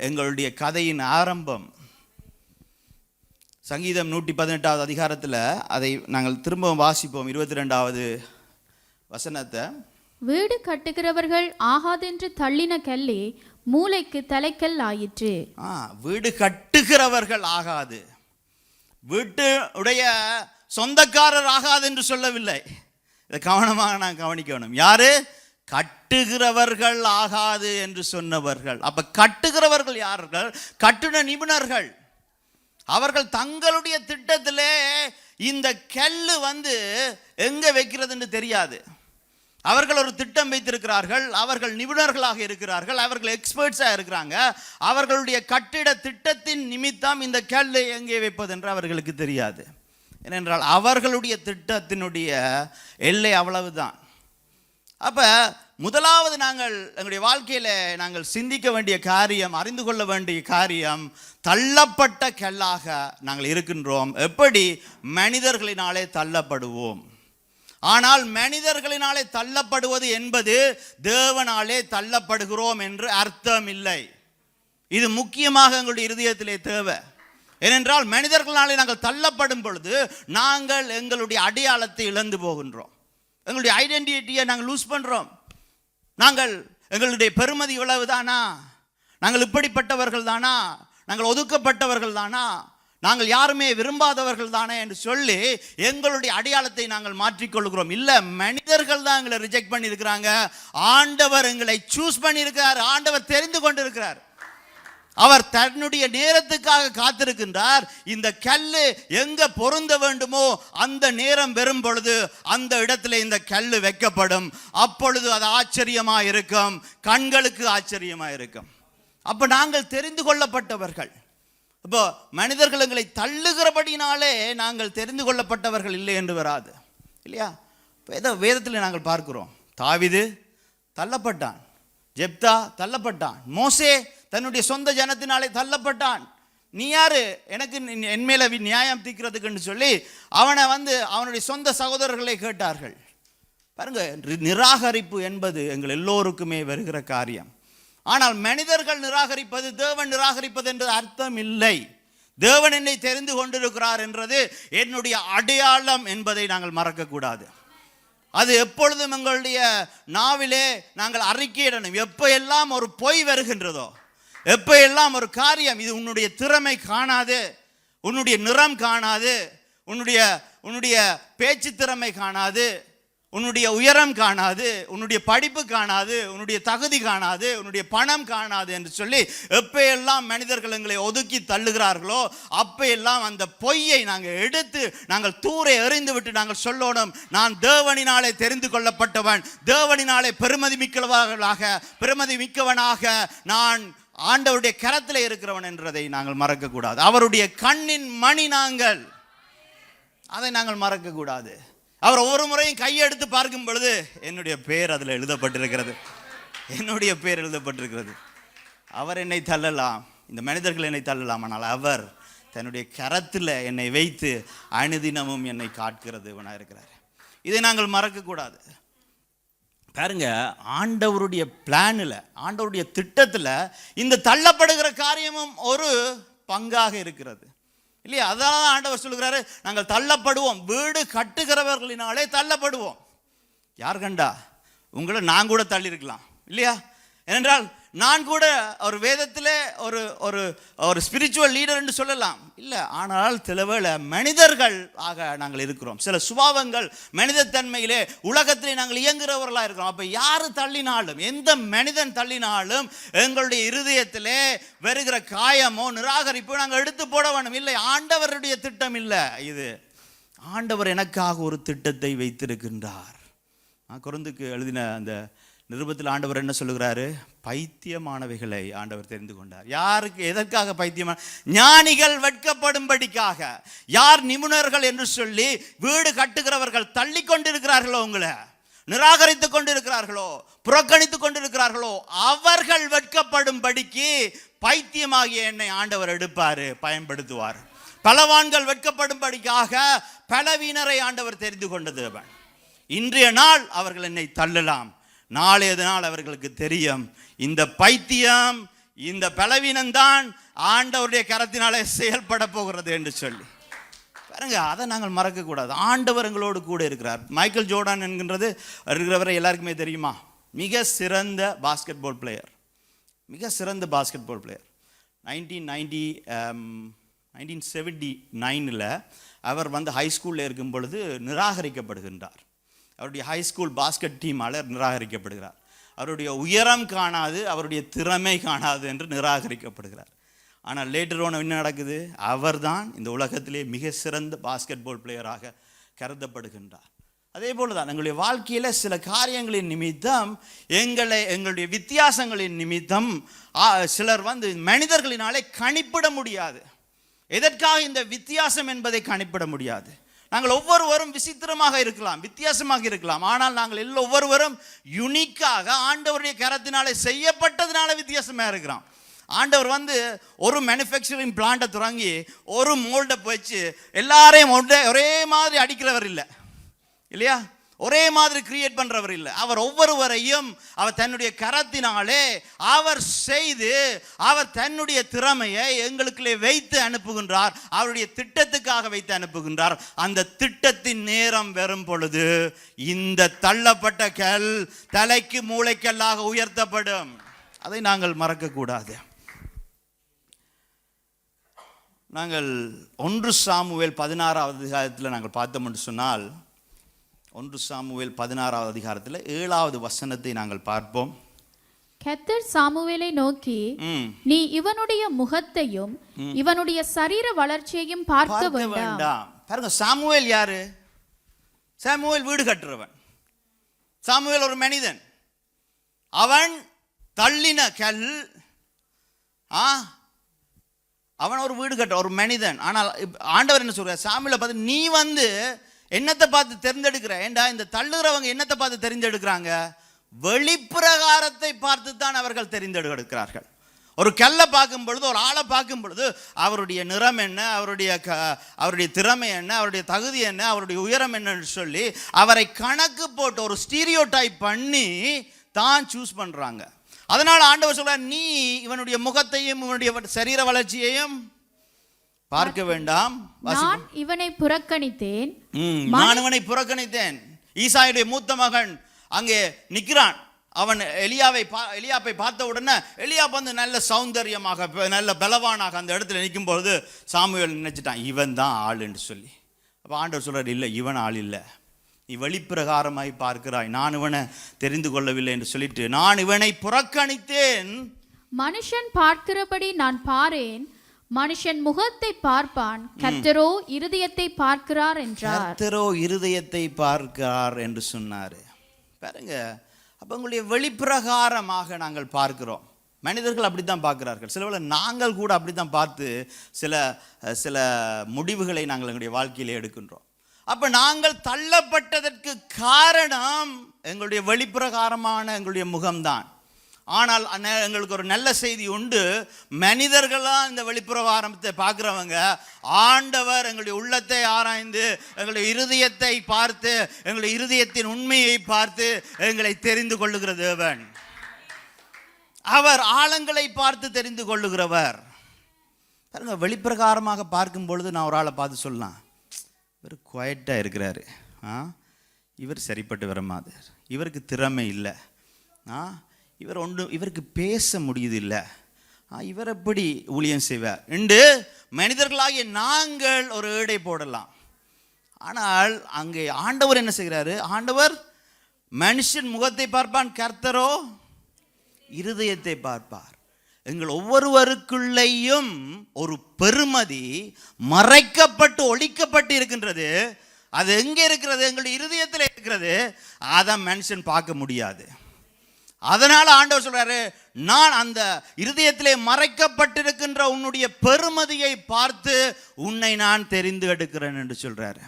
எங்களுடைய கதையின் ஆரம்பம். சங்கீதம் 118வது அதிகாரத்தில் அதை நாங்கள் திரும்பவும் வாசிப்போம். 22வது வசனத்தை, வீடு கட்டுகிறவர்கள் ஆகாதென்று தள்ளின கல்லே மூளைக்கு தலைக்கல் ஆயிற்று. வீடு கட்டுகிறவர்கள் ஆகாது, வீட்டுடைய சொந்தக்காரர் ஆகாது என்று சொல்லவில்லை. இதை கவனமாக நான் கவனிக்கணும். யாரு? கட்டுகிறவர்கள் ஆகாது என்று சொன்னவர்கள். அப்ப கட்டுகிறவர்கள் யார்கள்? கட்டுன நிபுணர்கள். அவர்கள் தங்களுடைய திட்டத்திலே இந்த கல்லு எங்க வைக்கிறதுன்னு தெரியாது. அவர்கள் ஒரு திட்டம் வைத்திருக்கிறார்கள், அவர்கள் நிபுணர்களாக இருக்கிறார்கள், அவர்கள் எக்ஸ்பர்ட்ஸாக இருக்கிறாங்க. அவர்களுடைய கட்டிட திட்டத்தின் நிமித்தம் இந்த கல்லை எங்கே வைப்பது என்று அவர்களுக்கு தெரியாது. ஏனென்றால் அவர்களுடைய திட்டத்தினுடைய எல்லை அவ்வளவுதான். அப்ப முதலாவது நாங்கள் எங்களுடைய வாழ்க்கையில் நாங்கள் சிந்திக்க வேண்டிய காரியம், அறிந்து கொள்ள வேண்டிய காரியம், தள்ளப்பட்ட கல்லாக நாங்கள் இருக்கின்றோம். எப்படி? மனிதர்களினாலே தள்ளப்படுவோம். ஆனால் மனிதர்களினாலே தள்ளப்படுவது என்பது தேவனாலே தள்ளப்படுகிறோம் என்று அர்த்தம் இல்லை. இது முக்கியமாக எங்களுடைய இருதயத்திலே தேவை. ஏனென்றால் மனிதர்களாலே நாங்கள் தள்ளப்படும் பொழுது நாங்கள் எங்களுடைய அடையாளத்தை இழந்து போகின்றோம். எங்களுடைய ஐடென்டிட்டியை நாங்கள் லூஸ் பண்ணுறோம். நாங்கள் எங்களுடைய பெருமதி இவ்வளவு தானா, நாங்கள் இப்படிப்பட்டவர்கள் தானா, நாங்கள் ஒதுக்கப்பட்டவர்கள் தானா, நாங்கள் யாருமே விரும்பாதவர்கள் தானே என்று சொல்லி எங்களுடைய அடையாளத்தை நாங்கள் மாற்றிக்கொள்கிறோம். இல்லை, மனிதர்கள் தான் எங்களை ரிஜெக்ட் பண்ணியிருக்கிறாங்க. ஆண்டவர் எங்களை சூஸ் பண்ணியிருக்கிறார். ஆண்டவர் தெரிந்து கொண்டிருக்கிறார். அவர் தன்னுடைய நேரத்துக்காக காத்திருக்கின்றார். இந்த கல்லு எங்க பொருந்த வேண்டுமோ அந்த நேரம் வரும் பொழுது அந்த இடத்துல இந்த கல்லு வைக்கப்படும். அப்பொழுது அது ஆச்சரியமா இருக்கும், கண்களுக்கு ஆச்சரியமா இருக்கும். அப்ப நாங்கள் தெரிந்து கொள்ளப்பட்டவர்கள். இப்போ மனிதர்கள் எங்களை தள்ளுகிறபடினாலே நாங்கள் தெரிந்து கொள்ளப்பட்டவர்கள் இல்லை என்று வராது, இல்லையா? வேதத்தில் நாங்கள் பார்க்கிறோம், தாவீது தள்ளப்பட்டான், ஜெப்தா தள்ளப்பட்டான், மோசே தன்னுடைய சொந்த ஜனத்தினாலே தள்ளப்பட்டான். நீ யாரு எனக்கு என் மேல நியாயம் தீர்க்கிறதுக்குன்னு சொல்லி அவனை அவனுடைய சொந்த சகோதரர்களை கேட்டார்கள். பாருங்க, நிராகரிப்பு என்பது எங்கள் எல்லோருக்குமே வருகிற காரியம். ஆனால் மனிதர்கள் நிராகரிப்பது, தேவன் நிராகரிப்பது என்ற அர்த்தம் இல்லை. தேவன் என்னை தெரிந்து கொண்டிருக்கிறார் என்றது என்னுடைய அடையாளம் என்பதை நாங்கள் மறக்கக்கூடாது. அது எப்பொழுதும் எங்களுடைய நாவிலே நாங்கள் அறிக்கையிடணும். எப்போ எல்லாம் ஒரு பொய் வருகின்றதோ, எப்போ எல்லாம் ஒரு காரியம், இது உன்னுடைய திறமை காணாது, உன்னுடைய நிறம் காணாது, உன்னுடைய பேச்சு திறமை காணாது, உன்னுடைய உயரம் காணாது, உன்னுடைய படிப்பு காணாது, உன்னுடைய தகுதி காணாது, உன்னுடைய பணம் காணாது என்று சொல்லி எப்போ எல்லாம் மனிதர்கள் எங்களை ஒதுக்கி தள்ளுகிறார்களோ அப்போ எல்லாம் அந்த பொய்யை நாங்கள் எடுத்து நாங்கள் தூரை எறிந்து விட்டு நாங்கள் சொல்லணும், நான் தேவனினாலே தெரிந்து கொள்ளப்பட்டவன், தேவனினாலே பெருமதி மிக்கவனாக நான் ஆண்டவருடைய கரத்தில் இருக்கிறவன் என்றதை நாங்கள் மறக்கக்கூடாது. அவருடைய கண்ணின் மணி நாங்கள், அதை நாங்கள் மறக்கக்கூடாது. அவர் ஒவ்வொரு முறையும் கையெடுத்து பார்க்கும் பொழுது என்னுடைய பேர் அதில் எழுதப்பட்டிருக்கிறது, என்னுடைய பேர் எழுதப்பட்டிருக்கிறது. அவர் என்னை தள்ளலாம், இந்த மனிதர்கள் என்னை தள்ளலாம், ஆனால் அவர் தன்னுடைய கரத்தில் என்னை வைத்து அனுதினமும் என்னை காட்கிறதுவனாக இருக்கிறார். இதை நாங்கள் மறக்கக்கூடாது. பாருங்க, ஆண்டவருடைய பிளானில், ஆண்டவருடைய திட்டத்தில் இந்த தள்ளப்படுகிற காரியமும் ஒரு பங்காக இருக்கிறது, இல்லையா? அதான் ஆண்டவர் சொல்லுகிறாரு, நாங்கள் தள்ளப்படுவோம், வீடு கட்டுகிறவர்களினாலே தள்ளப்படுவோம். யார் கண்டா? உங்களை நான் கூட தள்ளி இருக்கலாம், இல்லையா? ஏனென்றால் நான் கூட ஒரு வேதத்தில் ஒரு ஒரு ஒரு ஸ்பிரிச்சுவல் லீடர் என்று சொல்லலாம், இல்லை. ஆனால் சிலவேளை மனிதர்கள் ஆக நாங்கள் இருக்கிறோம். சில சுபாவங்கள் மனிதத்தன்மையிலே உலகத்திலே நாங்கள் இயங்குகிறவர்களாக இருக்கிறோம். அப்போ யார் தள்ளினாலும், எந்த மனிதன் தள்ளினாலும் எங்களுடைய இருதயத்திலே வருகிற காயமோ நிராகரிப்போ நாங்கள் எடுத்து போட வேணும். இல்லை, ஆண்டவருடைய திட்டம் இல்லை இது. ஆண்டவர் எனக்காக ஒரு திட்டத்தை வைத்திருக்கின்றார். கொரிந்துக்கு எழுதின அந்த நிருபத்தில் ஆண்டவர் என்ன சொல்லுகிறாரு? பைத்தியமானவைகளை ஆண்டவர் தெரிந்து கொண்டார். யாருக்கு, எதற்காக பைத்தியமான? ஞானிகள் வெட்கப்படும்படிக்காக. யார் நிபுணர்கள் என்று சொல்லி வீடு கட்டுகிறவர்கள் தள்ளி கொண்டிருக்கிறார்களோ, உங்களை நிராகரித்து கொண்டிருக்கிறார்களோ, புறக்கணித்து கொண்டிருக்கிறார்களோ, அவர்கள் வெட்கப்படும்படிக்கு பைத்தியமாகிய என்னை ஆண்டவர் எடுப்பார், பயன்படுத்துவார். பலவான்கள் வெட்கப்படும்படிக்காக பலவீனரை ஆண்டவர் தெரிந்து கொண்டது. இன்றைய நாள் அவர்கள் என்னை தள்ளலாம், நாளைய நாள் அவர்களுக்கு தெரியும் இந்த பைத்தியம், இந்த பலவீனம்தான் ஆண்டவருடைய கரத்தினாலே செயல்பட போகிறது என்று சொல்லி. பாருங்க, அதை நாங்கள் மறக்கக்கூடாது. ஆண்டவர் எங்களோடு கூட இருக்கிறார். மைக்கேல் ஜோர்டான் என்கின்றது இருக்கிறவரை எல்லாருக்குமே தெரியுமா? மிக சிறந்த பாஸ்கெட் பால் பிளேயர், மிக சிறந்த பாஸ்கெட் பால் பிளேயர். 1979 அவர் ஹைஸ்கூலில் இருக்கும் பொழுது நிராகரிக்கப்படுகின்றார். அவருடைய ஹைஸ்கூல் பாஸ்கெட் டீமால் நிராகரிக்கப்படுகிறார். அவருடைய உயரம் காணாது, அவருடைய திறமை காணாது என்று நிராகரிக்கப்படுகிறார். ஆனால் லேட்டர் ஒன்று என்ன நடக்குது? அவர் தான் இந்த உலகத்திலே மிக சிறந்த பாஸ்கெட் பால் பிளேயராக கருதப்படுகின்றார். அதே போல தான் எங்களுடைய வாழ்க்கையில் சில காரியங்களின் நிமித்தம், எங்களுடைய வித்தியாசங்களின் நிமித்தம் சிலர் மனிதர்களினாலே கணிப்பிட முடியாது. எதற்காக இந்த வித்தியாசம் என்பதை கணிப்பிட முடியாது. நாங்கள் ஒவ்வொருவரும் விசித்திரமாக இருக்கலாம், வித்தியாசமாக இருக்கலாம். ஆனால் நாங்கள் ஒவ்வொருவரும் யுனிக்காக ஆண்டவருடைய கரத்தினாலே செய்யப்பட்டதுனால வித்தியாசமாக இருக்கிறோம். ஆண்டவர் ஒரு மேனுஃபேக்சரிங் பிளான்ட்டை தொடங்கி ஒரு மோல்டை வச்சு எல்லாரையும் ஒரே மாதிரி அடிக்கிறவர் இல்லை, இல்லையா? ஒரே மாதிரி கிரியேட் பண்றவர் இல்லை. அவர் ஒவ்வொருவரையும் அவர் தன்னுடைய கரத்தினாலே அவர் செய்து, அவர் தன்னுடைய திறமையை எங்களுக்குள்ளே வைத்து அனுப்புகின்றார். அவருடைய திட்டத்துக்காக வைத்து அனுப்புகின்றார். அந்த திட்டத்தின் நேரம் வரும் பொழுது இந்த தள்ளப்பட்ட கல் தலைக்கு மூளைக்கல்லாக உயர்த்தப்படும். அதை நாங்கள் மறக்கக்கூடாது. நாங்கள் 1 சாமுவேல் 16வது அதிகாரத்தில் நாங்கள் பார்த்தோம்னு சொன்னால் 1 சாமுவேல் 16வது அதிகாரத்தில் 7வது வசனத்தை நாங்கள் பார்ப்போம். கர்த்தர் சாமுவேலை நோக்கி, நீ இவனுடைய முகத்தையும் இவனுடைய சரீர வளர்ச்சியையும் பார்க்க வேண்டாம். பாருங்க, சாமுவேல் யாரு? சாமுவேல் வீடு கட்டுறவன். சாமுவேல் ஒரு மனிதன். அவன் தள்ளின கல், அவன் ஒரு வீடு கட்ட ஒரு மனிதன். ஆனால் ஆண்டவர் என்ன சொல்ற? சாமுவேலை பார்த்து, நீ வந்து என்னத்தை பார்த்து தெரிந்தெடுக்கிற? ஏண்டா இந்த தள்ளுகிறவங்க என்னத்தை பார்த்து தெரிந்தெடுக்கிறாங்க? வெளிப்பிரகாரத்தை பார்த்து தான் அவர்கள் தெரிந்தெடுக்கிறார்கள். ஒரு கல்லை பார்க்கும் பொழுது, ஒரு ஆளை பார்க்கும் பொழுது அவருடைய நிறம் என்ன, அவருடைய திறமை என்ன, அவருடைய தகுதி என்ன, அவருடைய உயரம் என்னன்னு சொல்லி அவரை கணக்கு போட்டு ஒரு ஸ்டீரியோ டைப் பண்ணி தான் சூஸ் பண்றாங்க. அதனால ஆண்டவர் சொல்றார், நீ இவனுடைய முகத்தையும் இவனுடைய சரீர வளர்ச்சியையும் பார்க்க வேண்டாம். நான் இவனை புறக்கணித்தேன். நான் இவனை புறக்கணித்தேன். ஈசாயுடைய மூத்த மகன் அங்கே நிற்கிறான். அவன் எலியாப்பை பார்த்த உடனே எலியா வந்து நல்ல சௌந்தரியமாக, நல்ல பலவானாக அந்த இடத்துல நிற்கும் பொழுது சாமுவேல் நினைச்சிட்டான், இவன் தான் ஆள் என்று சொல்லி. அப்போ ஆண்டவர் சொல்றார், இல்லை, இவன் ஆள் இல்லை, நீ வெளிப்பிரகாரமாய் பார்க்கிறாய், நான் இவனை தெரிந்து கொள்ளவில்லை என்று சொல்லிட்டு, நான் இவனை புறக்கணித்தேன். மனுஷன் பார்க்கிறபடி நான் பாரேன், மனுஷன் முகத்தை பார்ப்பான், கர்த்தரோ இருதயத்தை பார்க்கிறார் என்றார். கர்த்தரோ இருதயத்தை பார்க்கிறார் என்று சொன்னார். பாருங்க, அப்போ உங்களுடைய வெளிப்பிரகாரமாக நாங்கள் பார்க்கிறோம். மனிதர்கள் அப்படி தான் பார்க்கிறார்கள். சில வேளை நாங்கள் கூட அப்படி தான் பார்த்து சில முடிவுகளை நாங்கள் எங்களுடைய வாழ்க்கையிலே எடுக்கின்றோம். அப்போ நாங்கள் தள்ளப்பட்டதற்கு காரணம் எங்களுடைய வெளிப்பிரகாரமான எங்களுடைய முகம்தான். ஆனால் எங்களுக்கு ஒரு நல்ல செய்தி உண்டு. மனிதர்களாக இந்த வெளிப்பிரகாரத்தை பார்க்குறவங்க, ஆண்டவர் எங்களுடைய உள்ளத்தை ஆராய்ந்து எங்களுடைய இருதயத்தை பார்த்து, எங்களுடைய இருதயத்தின் உண்மையை பார்த்து எங்களை தெரிந்து கொள்ளுகிற தேவன். அவர் ஆழங்களை பார்த்து தெரிந்து கொள்ளுகிறவர். பாருங்க, வெளிப்பிரகாரமாக பார்க்கும் பொழுது நான் ஒரு ஆளை பார்த்து சொல்லலாம், இவர் குவைட்டாக இருக்கிறாரு, இவர் சரிப்பட்டு வர மாதிரி, இவருக்கு திறமை இல்லை, இவருக்கு பேச முடியுது இல்லை, இவர் எப்படி ஊழியம் செய்வார் என்று மனிதர்களாகிய நாங்கள் ஒரு ஏடை போடலாம். ஆனால் அங்கே ஆண்டவர் என்ன செய்கிறாரு? ஆண்டவர் மனுஷன் முகத்தை பார்ப்பான், கர்த்தரோ இருதயத்தை பார்ப்பார். எங்கள் ஒவ்வொருவருக்குள்ளேயும் ஒரு பெருமதி மறைக்கப்பட்டு ஒழிக்கப்பட்டு இருக்கின்றது. அது எங்கே இருக்கிறது? எங்களுடைய இருதயத்தில் இருக்கிறது. அதை மனுஷன் பார்க்க முடியாது. அதனால ஆண்டவர் சொல்றாரு, நான் அந்த இருதயத்திலே மறைக்கப்பட்டிருக்கின்ற உன்னுடைய பெருமதியை பார்த்து உன்னை நான் தெரிந்து எடுக்கிறேன் என்று சொல்றாரு.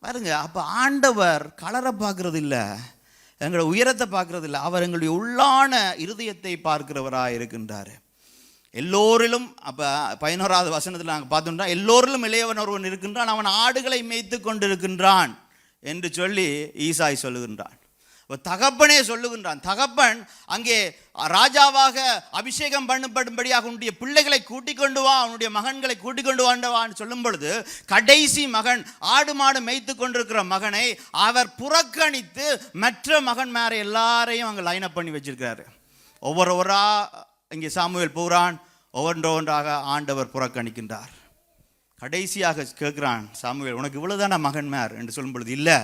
பாருங்க, அப்ப ஆண்டவர் கலரை பார்க்கறது இல்லை, எங்களை உயரத்தை பார்க்கறது இல்லை, அவர் எங்களுடைய உள்ளான இருதயத்தை பார்க்கிறவராக இருக்கின்றார். எல்லோரிலும், அப்போ 11வது வசனத்தில் நாங்கள் பார்த்தோம்னா, எல்லோரிலும் இளையவன் ஒருவன் இருக்கின்றான், அவன் ஆடுகளை மேய்த்து கொண்டிருக்கின்றான் என்று சொல்லி ஈசாய் சொல்லுகின்றான். தகப்பனே சொல்லுகின்றான். தகப்பன் அங்கே ராஜாவாக அபிஷேகம் பண்ணப்படும்படியாக உன்னுடைய பிள்ளைகளை கூட்டிக் கொண்டு வா, அவனுடைய மகன்களை கூட்டிக் கொண்டு வான்னு சொல்லும் பொழுது, கடைசி மகன் ஆடு மாடு மேய்த்து கொண்டிருக்கிற மகனை அவர் புறக்கணித்து மற்ற மகன் மேற எல்லாரையும் அங்கே லைன் அப் பண்ணி வச்சிருக்கிறாரு. ஒவ்வொருவரா இங்கே சாமுவேல் போகிறான், ஒவ்வொன்றாக ஆண்டவர் புறக்கணிக்கின்றார். கடைசியாக கேட்கிறான் சாமுவேல், உனக்கு இவ்வளவுதான மகன் மேர் என்று சொல்லும் பொழுது, இல்லை,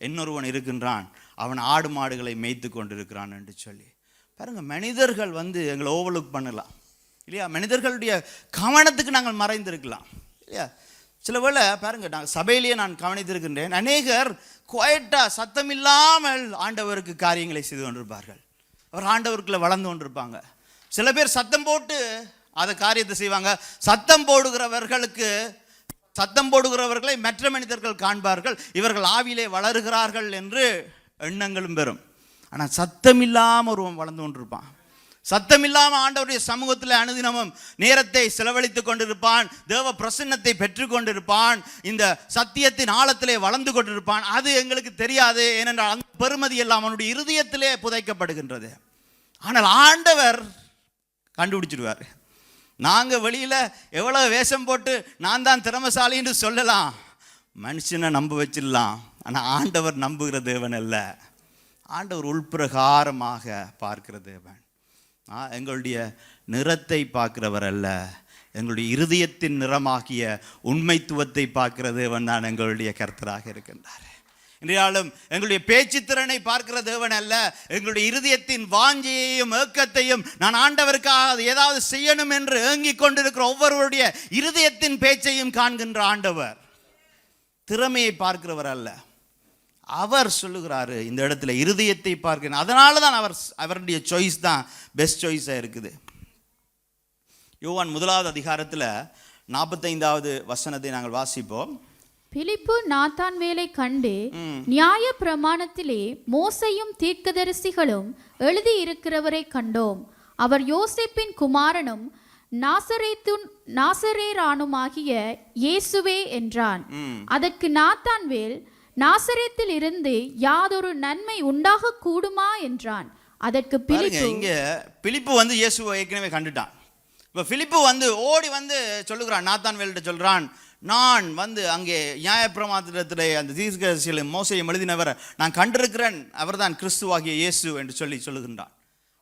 இன்னொருவன் இருக்கின்றான், அவன் ஆடு மாடுகளை மேய்த்து கொண்டிருக்கிறான் என்று சொல்லி. பாருங்க, மனிதர்கள் எங்களை ஓவர்லுக் பண்ணலாம் இல்லையா? மனிதர்களுடைய கவனத்துக்கு நாங்கள் மறைந்திருக்கலாம் இல்லையா? சில வேளை பாருங்க, நான் சபையிலேயே நான் கவனித்திருக்கின்றேன், அநேகர் குவைட்டா சத்தம் இல்லாமல் ஆண்டவருக்கு காரியங்களை செய்து கொண்டிருப்பார்கள். அவர் ஆண்டவருக்குள்ள வளர்ந்து கொண்டிருப்பாங்க. சில பேர் சத்தம் போட்டு அதை காரியத்தை செய்வாங்க. சத்தம் போடுகிறவர்களை மற்ற மனிதர்கள் காண்பார்கள், இவர்கள் ஆவியிலே வளருகிறார்கள் என்று எண்ணங்களும் பெறும். ஆனால் சத்தம் இல்லாமல் ஒருவன் வளர்ந்து கொண்டிருப்பான். சத்தம் இல்லாமல் ஆண்டவருடைய சமூகத்தில் அனுதினமும் நேரத்தை செலவழித்து கொண்டிருப்பான், தேவ பிரசன்னத்தை பெற்று கொண்டிருப்பான், இந்த சத்தியத்தின் ஆழத்திலே வளர்ந்து கொண்டிருப்பான். அது எங்களுக்கு தெரியாது, ஏனென்றால் அந்த பெருமதி எல்லாம் அவனுடைய இருதயத்திலே புதைக்கப்படுகின்றது. ஆனால் ஆண்டவர் கண்டுபிடிச்சிடுவார். நாங்கள் வெளியில் எவ்வளோ வேஷம் போட்டு நான் தான் திறமசாலின்னு சொல்லலாம், மனுஷனை நம்ப வச்சிடலாம். ஆனால் ஆண்டவர் நம்புகிற தேவன் அல்ல. ஆண்டவர் உள்பிரகாரமாக பார்க்கிற தேவன். எங்களுடைய நிறத்தை பார்க்கிறவர் அல்ல, எங்களுடைய இருதயத்தின் நிறமாகிய உண்மைத்துவத்தை பார்க்கிற தேவன் தான் எங்களுடைய கர்த்தராக இருக்கின்றார். இன்றையாலும் எங்களுடைய பேச்சு திறனை பார்க்கிற தேவன் அல்ல, எங்களுடைய இருதயத்தின் வாஞ்சையையும் ஏக்கத்தையும், நான் ஆண்டவருக்காக ஏதாவது செய்யணும் என்று ஏங்கிக் கொண்டிருக்கிற ஒவ்வொருவருடைய இருதயத்தின் பேச்சையும் காண்கின்ற ஆண்டவர். திறமையை பார்க்கிறவர் அல்ல. அவர் சொல்லுகிறாரு இந்த இடத்துல இருதயத்தை பார்க்கிறேன். அதனால தான் அவருடைய சாய்ஸ் தான் பெஸ்ட் சாய்ஸாக இருக்குது. யோவான் 1வது அதிகாரத்தில் 45வது வசனத்தை நாங்கள் வாசிப்போம். பிலிப்பு நாத்தான்வேலை கண்டு, நியாய பிரமாணத்திலே மோசையும் தீர்க்கதரிசிகளும் எழுதியிருக்கிறவரை கண்டோம். அவர் யோசேப்பின் குமாரனும் நாசரேரானுமாகிய இயேசுவே என்றான். அதற்கு நாத்தான்வேல், நாசரேத்தில் இருந்து யாதொரு நன்மை உண்டாக கூடுமா என்றான். அதற்கு பிலிப்பு வந்து இயேசுவை ஏற்கனவே கண்டுட்டான். இப்போ பிலிப்பு வந்து ஓடி வந்து சொல்லுகிறான், நாத்தான்வேல்கிட்ட சொல்கிறான், நான் வந்து அங்கே நியாயப்பிரமாணத்திலே அந்த தீர்க்கதரிசிகளை மோசையை எழுதினவரை நான் கண்டிருக்கிறேன், அவர்தான் கிறிஸ்துவாகிய இயேசு என்று சொல்லுகின்றான்.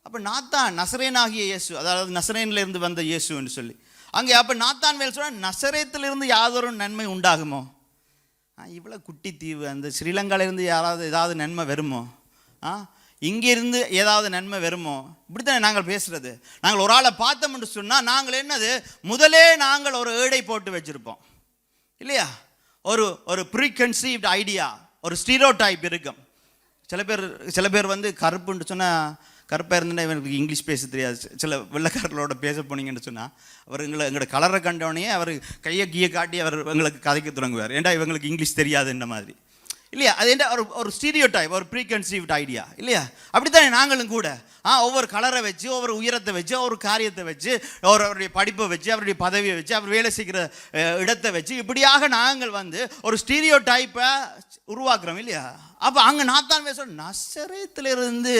அப்போ நாத்தான் நசரேனாகிய இயேசு, அதாவது நசரேனிலிருந்து வந்த இயேசு என்று சொல்லி அங்கே அப்போ நாத்தான்வேல் சொல்கிறான், நசரேத்திலிருந்து யாதொரு நன்மை உண்டாகுமோ? இவ்வளோ குட்டி தீவு, அந்த ஸ்ரீலங்காவிலிருந்து ஏதாவது நன்மை வருமோ? இங்கிருந்து ஏதாவது நன்மை வருமோ? இப்படித்தானே நாங்கள் பேசுறது. நாங்கள் ஒரு ஆளை பார்த்தோம்னு சொன்னால் நாங்கள் என்னது, முதலே நாங்கள் ஒரு ஏடை போட்டு வச்சுருப்போம் இல்லையா? ஒரு ப்ரீகன்சீவ்ட் ஐடியா, ஒரு ஸ்டீரியோடைப் இருக்கும். சில பேர் வந்து கருப்புன்னு சொன்னால், கருப்பாக இருந்துன்னா இவனுக்கு இங்கிலீஷ் பேச தெரியாது. சில வெள்ளைக்காரர்களோட பேச போனீங்கன்னு சொன்னால் அவர் எங்களோட கலரை கண்டோடனே அவர் கையை காட்டி அவர் எங்களுக்கு கதைக்க தொடங்குவார். ஏன்டா இவங்களுக்கு இங்கிலீஷ் தெரியாதுன்ற மாதிரி இல்லையா? அது என்ன ஒரு ஸ்டீரியோடைப், ஒரு ப்ரீகன்சீவ்ட் ஐடியா இல்லையா? அப்படித்தானே நாங்களும் கூட ஒவ்வொரு கலரை வச்சு, ஒவ்வொரு உயரத்தை வச்சு, ஒவ்வொரு காரியத்தை வச்சு, அவருடைய படிப்பை வச்சு, அவருடைய பதவியை வச்சு, அவர் வேலை செய்கிற இடத்தை வச்சு, இப்படியாக நாங்கள் வந்து ஒரு ஸ்டீரியோடைப்பை உருவாக்குறோம் இல்லையா? அப்போ அங்கே நாத்தான் சொல்ல, நசரேத்திலிருந்து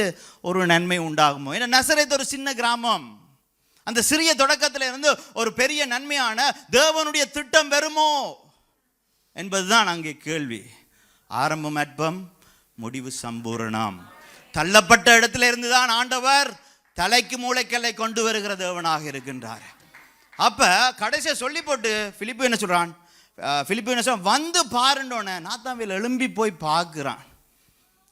ஒரு நன்மை உண்டாகுமோ? ஏன்னா நசரேத் ஒரு சின்ன கிராமம். அந்த சிறிய தொடக்கத்தில் இருந்து ஒரு பெரிய நன்மையான தேவனுடைய திட்டம் வருமோ என்பதுதான் அங்கே கேள்வி. ஆரம்பம் அற்பம், முடிவு சம்பூரணம். தள்ளப்பட்ட இடத்துல இருந்துதான் ஆண்டவர் தலைக்கு மூளைக்கல்லை கொண்டு வருகிற தேவனாக இருக்கின்றார். அப்ப கடைசியை சொல்லி போட்டு பிலிப்பு என்ன சொல்றான்? பிலிப்பு என்ன சொல்றான்? வந்து பாருண்டோன்னு நாத்தான்வேல் எழும்பி போய் பார்க்கிறான்.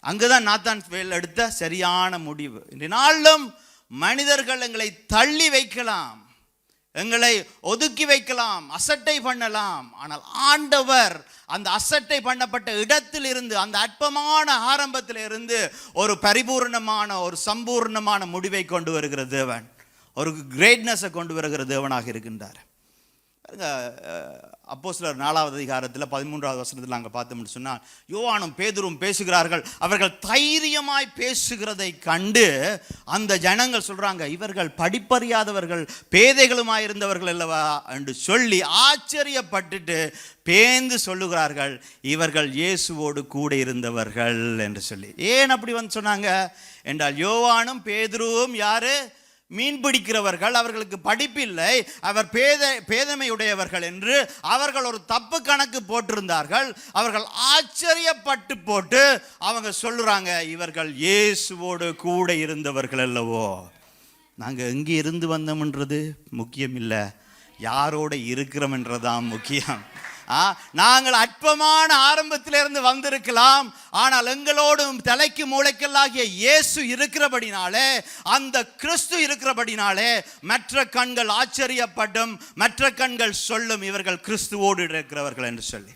அங்குதான் நாத்தான்வேல் எடுத்த சரியான முடிவு. இந்த நாளிலும் மனிதர்கள் எங்களை தள்ளி வைக்கலாம், எங்களை ஒதுக்கி வைக்கலாம், அசட்டை பண்ணலாம். ஆனால் ஆண்டவர் அந்த அசட்டை பண்ணப்பட்ட இடத்தில் இருந்து, அந்த அற்பமான ஆரம்பத்தில் இருந்து ஒரு பரிபூர்ணமான, ஒரு சம்பூர்ணமான முடிவை கொண்டு வருகிற தேவன், ஒரு கிரேட்னஸை கொண்டு வருகிற தேவனாக இருக்கின்றார். அப்போஸ்தலர் 4வது அதிகாரத்தில் 13வது வசனத்தில் நாங்கள் பார்த்தோம்னு சொன்னால், யோவானும் பேதுரும் பேசுகிறார்கள். அவர்கள் தைரியமாய் பேசுகிறதை கண்டு அந்த ஜனங்கள் சொல்றாங்க, இவர்கள் படிப்பறியாதவர்கள், பேதைகளுமாய் இருந்தவர்கள் அல்லவா என்று சொல்லி ஆச்சரியப்பட்டுட்டு பேந்து சொல்லுகிறார்கள், இவர்கள் இயேசுவோடு கூட இருந்தவர்கள் என்று சொல்லி. ஏன் அப்படி வந்து சொன்னாங்க என்றால், யோவானும் பேதுருவும் யாரு? மீன் பிடிக்கிறவர்கள். அவர்களுக்கு படிப்பில்லை, அவர் பேதமையுடையவர்கள் என்று அவர்கள் ஒரு தப்பு கணக்கு போட்டிருந்தார்கள். அவர்கள் ஆச்சரியப்பட்டு போட்டு அவங்க சொல்லுறாங்க, இவர்கள் இயேசுவோடு கூட இருந்தவர்கள் அல்லவோ. நாங்கள் எங்கே இருந்து வந்தோம்ன்றது முக்கியம் இல்லை, யாரோட இருக்கிறோம் என்றதான் முக்கியம். நாங்கள் அற்பமான ஆரம்பத்திலிருந்து வந்திருக்கலாம், ஆனால் எங்களோடும் தலைக்கு மூளைக்கல்லாகிய இயேசு இருக்கிறபடினாலே, அந்த கிறிஸ்து இருக்கிறபடினாலே மற்ற கண்கள் ஆச்சரியப்படும், மற்ற கண்கள் சொல்லும், இவர்கள் கிறிஸ்துவோடு இருக்கிறவர்கள் என்று சொல்லி.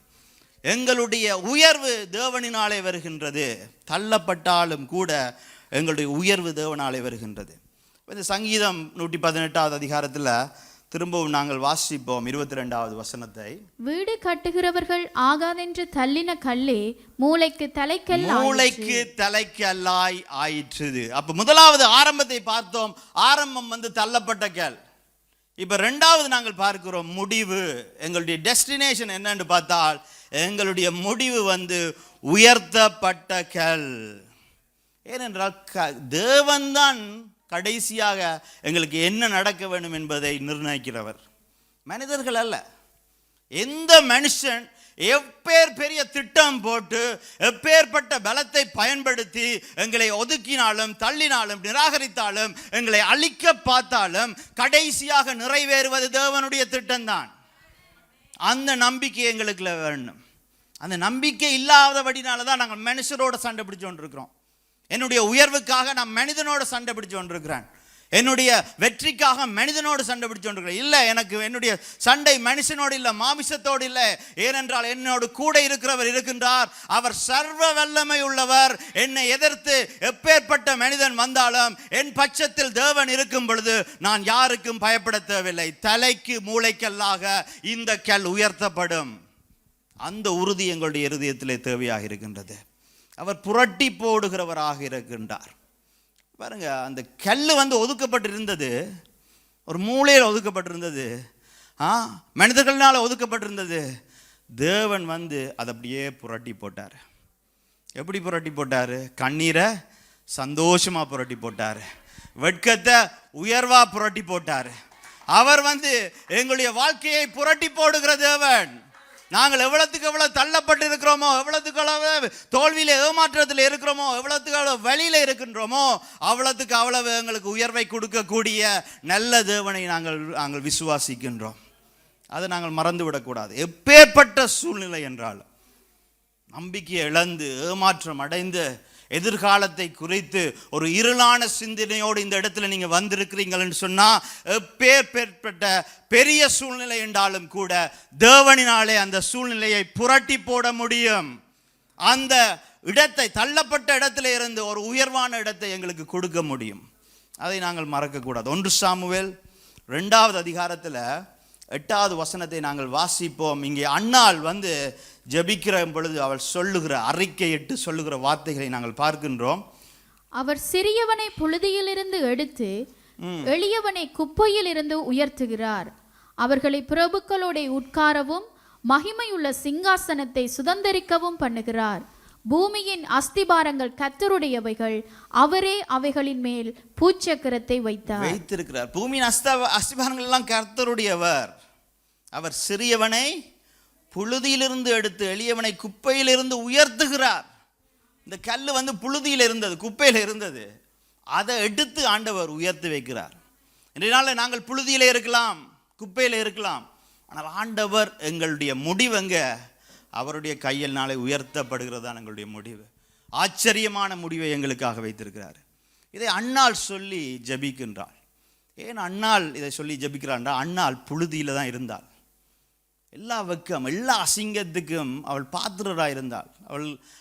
எங்களுடைய உயர்வு தேவனினாலே வருகின்றது. தள்ளப்பட்டாலும் கூட எங்களுடைய உயர்வு தேவனாலே வருகின்றது. இந்த சங்கீதம் 118வது அதிகாரத்தில் திரும்பவும் நாங்கள் வாசிப்போம் 22வது வசனத்தை. வீடு கட்டுகிறவர்கள் ஆகாதென்று தள்ளின கல்லே மூளைக்கு தலைக்கல்லாய் ஆயிற்று. அப்ப முதலாவது ஆரம்பத்தை பார்த்தோம், ஆரம்பம் வந்து தள்ளப்பட்ட கல். இப்ப இரண்டாவது நாங்கள் பார்க்கிறோம் முடிவு. எங்களுடைய டெஸ்டினேஷன் என்னன்னு பார்த்தால், எங்களுடைய முடிவு வந்து உயர்த்தப்பட்ட கல். ஏனென்றால் தேவன்தான் கடைசியாக எங்களுக்கு என்ன நடக்க வேண்டும் என்பதை நிர்ணயிக்கிறவர், மனிதர்கள் அல்ல. எந்த மனுஷன் எப்பேர் பெரிய திட்டம் போட்டு எப்பேற்பட்ட பலத்தை பயன்படுத்தி எங்களை ஒதுக்கினாலும் தள்ளினாலும் நிராகரித்தாலும் எங்களை அழிக்க பார்த்தாலும் கடைசியாக நிறைவேறுவது தேவனுடைய திட்டம்தான். அந்த நம்பிக்கை எங்களுக்குள்ள வேணும். அந்த நம்பிக்கை இல்லாதபடினால தான் நாங்கள் மனுஷரோட சண்டை பிடிச்சு கொண்டிருக்கிறோம். என்னுடைய உயர்வுக்காக நான் மனிதனோட சண்டை பிடிச்சு கொண்டிருக்கிறேன். என்னுடைய வெற்றிக்காக மனிதனோடு சண்டை பிடிச்சு கொண்டிருக்கிறேன். இல்லை, எனக்கு என்னுடைய சண்டை மனுஷனோடு இல்லை, மாமிசத்தோடு இல்லை. ஏனென்றால் என்னோடு கூட இருக்கிறவர் இருக்கின்றார். அவர் சர்வ வல்லமை உள்ளவர். என்னை எதிர்த்து எப்பேற்பட்ட மனிதன் வந்தாலும் என் பட்சத்தில் தேவன் இருக்கும் பொழுது நான் யாருக்கும் பயப்பட தேவையில்லை. தலைக்கு மூளைக்கல்லாக இந்த கல் உயர்த்தப்படும். அந்த உறுதி எங்களுடைய இருதயத்திலே தேவையாக இருக்கின்றது. அவர் புரட்டி போடுகிறவராக இருக்கின்றார். பாருங்க, அந்த கல் ஒதுக்கப்பட்டிருந்தது, ஒரு மூலையில் ஒதுக்கப்பட்டிருந்தது, மனிதர்களால் ஒதுக்கப்பட்டிருந்தது. தேவன் அதை அப்படியே புரட்டி போட்டார். எப்படி புரட்டி போட்டார்? கண்ணீரை சந்தோஷமா புரட்டி போட்டார், வெட்கத்தை உயர்வா புரட்டி போட்டார். அவர் எங்களுடைய வாழ்க்கையை புரட்டி போடுகிற தேவன். நாங்கள் எவ்வளவுக்கு எவ்வளவு தள்ளப்பட்டு இருக்கிறோமோ, எவ்வளவுக்கு எவ்வளவு தோல்வியில ஏமாற்றத்தில் இருக்கிறோமோ, எவ்வளவுக்கு எவ்வளவு வழியில இருக்கின்றோமோ, அவ்வளவுக்கு அவ்வளவு எங்களுக்கு உயர்வை கொடுக்கக்கூடிய நல்ல தேவனை நாங்கள் விசுவாசிக்கின்றோம். அதை நாங்கள் மறந்து விடக்கூடாது. எப்பேற்பட்ட சூழ்நிலை என்றாலும் நம்பிக்கையை இழந்து ஏமாற்றம் அடைந்து எதிர்காலத்தை குறித்து ஒரு இருளான சிந்தனையோடு இந்த இடத்துல நீங்க வந்திருக்கிறீங்கன்னு சொன்னா, எப்பேற்பட்ட பெரிய சூழ்நிலை என்றாலும் கூட தேவனினாலே அந்த சூழ்நிலையை புரட்டி போட முடியும். அந்த இடத்தை, தள்ளப்பட்ட இடத்துல இருந்து ஒரு உயர்வான இடத்தை எங்களுக்கு கொடுக்க முடியும். அதை நாங்கள் மறக்கக்கூடாது. 1 சாமுவேல் 2வது அதிகாரத்தில் 8வது வசனத்தை நாங்கள் வாசிப்போம். இங்கே அன்னாள் ஜெபிக்கிற பொழுது அவள் சொல்லுகிற அறிக்கையிட்டு சொல்லுகிற வார்த்தைகளை நாங்கள் பார்க்கின்றோம். அவர் சிறியவனை புழுதியிலிருந்து எடுத்து எளியவனை குப்பையிலிருந்து உயர்த்துகிறார். அவர்களை பிரபுக்களோட உட்காரவும் மகிமையுள்ள சிங்காசனத்தை சுதந்தரிக்கவும் பண்ணுகிறார். பூமியின் அஸ்திபாரங்கள் கர்த்தருடையவைகள், அவரே அவைகளின் மேல் பூச்சக்கரத்தை வைத்திருக்கிறார். பூமியின் அஸ்திபாரங்கள் எல்லாம் கர்த்தருடையவர். அவர் சிறியவனை புழுதியிலிருந்து எடுத்து எளியவனை குப்பையிலிருந்து உயர்த்துகிறார். இந்த கல் புழுதியில் இருந்தது, குப்பையில் இருந்தது. அதை எடுத்து ஆண்டவர் உயர்த்தி வைக்கிறார். இன்றைய நாங்கள் புழுதியில இருக்கலாம், குப்பையில் இருக்கலாம், ஆனால் ஆண்டவர் எங்களுடைய முடிவு அவருடைய கையினாலே உயர்த்தப்படுகிறது தான் எங்களுடைய முடிவு. ஆச்சரியமான முடிவை எங்களுக்காக வைத்திருக்கிறார். இதை அன்னாள் சொல்லி ஜபிக்கின்றாள். ஏன் அன்னாள் இதை சொல்லி ஜபிக்கிறாள்? அன்னாள் புழுதியில தான் இருந்தாள். எல்லா வெக்கம், எல்லா அசிங்கத்துக்கும் அவள் பாத்திரராக இருந்தாள்.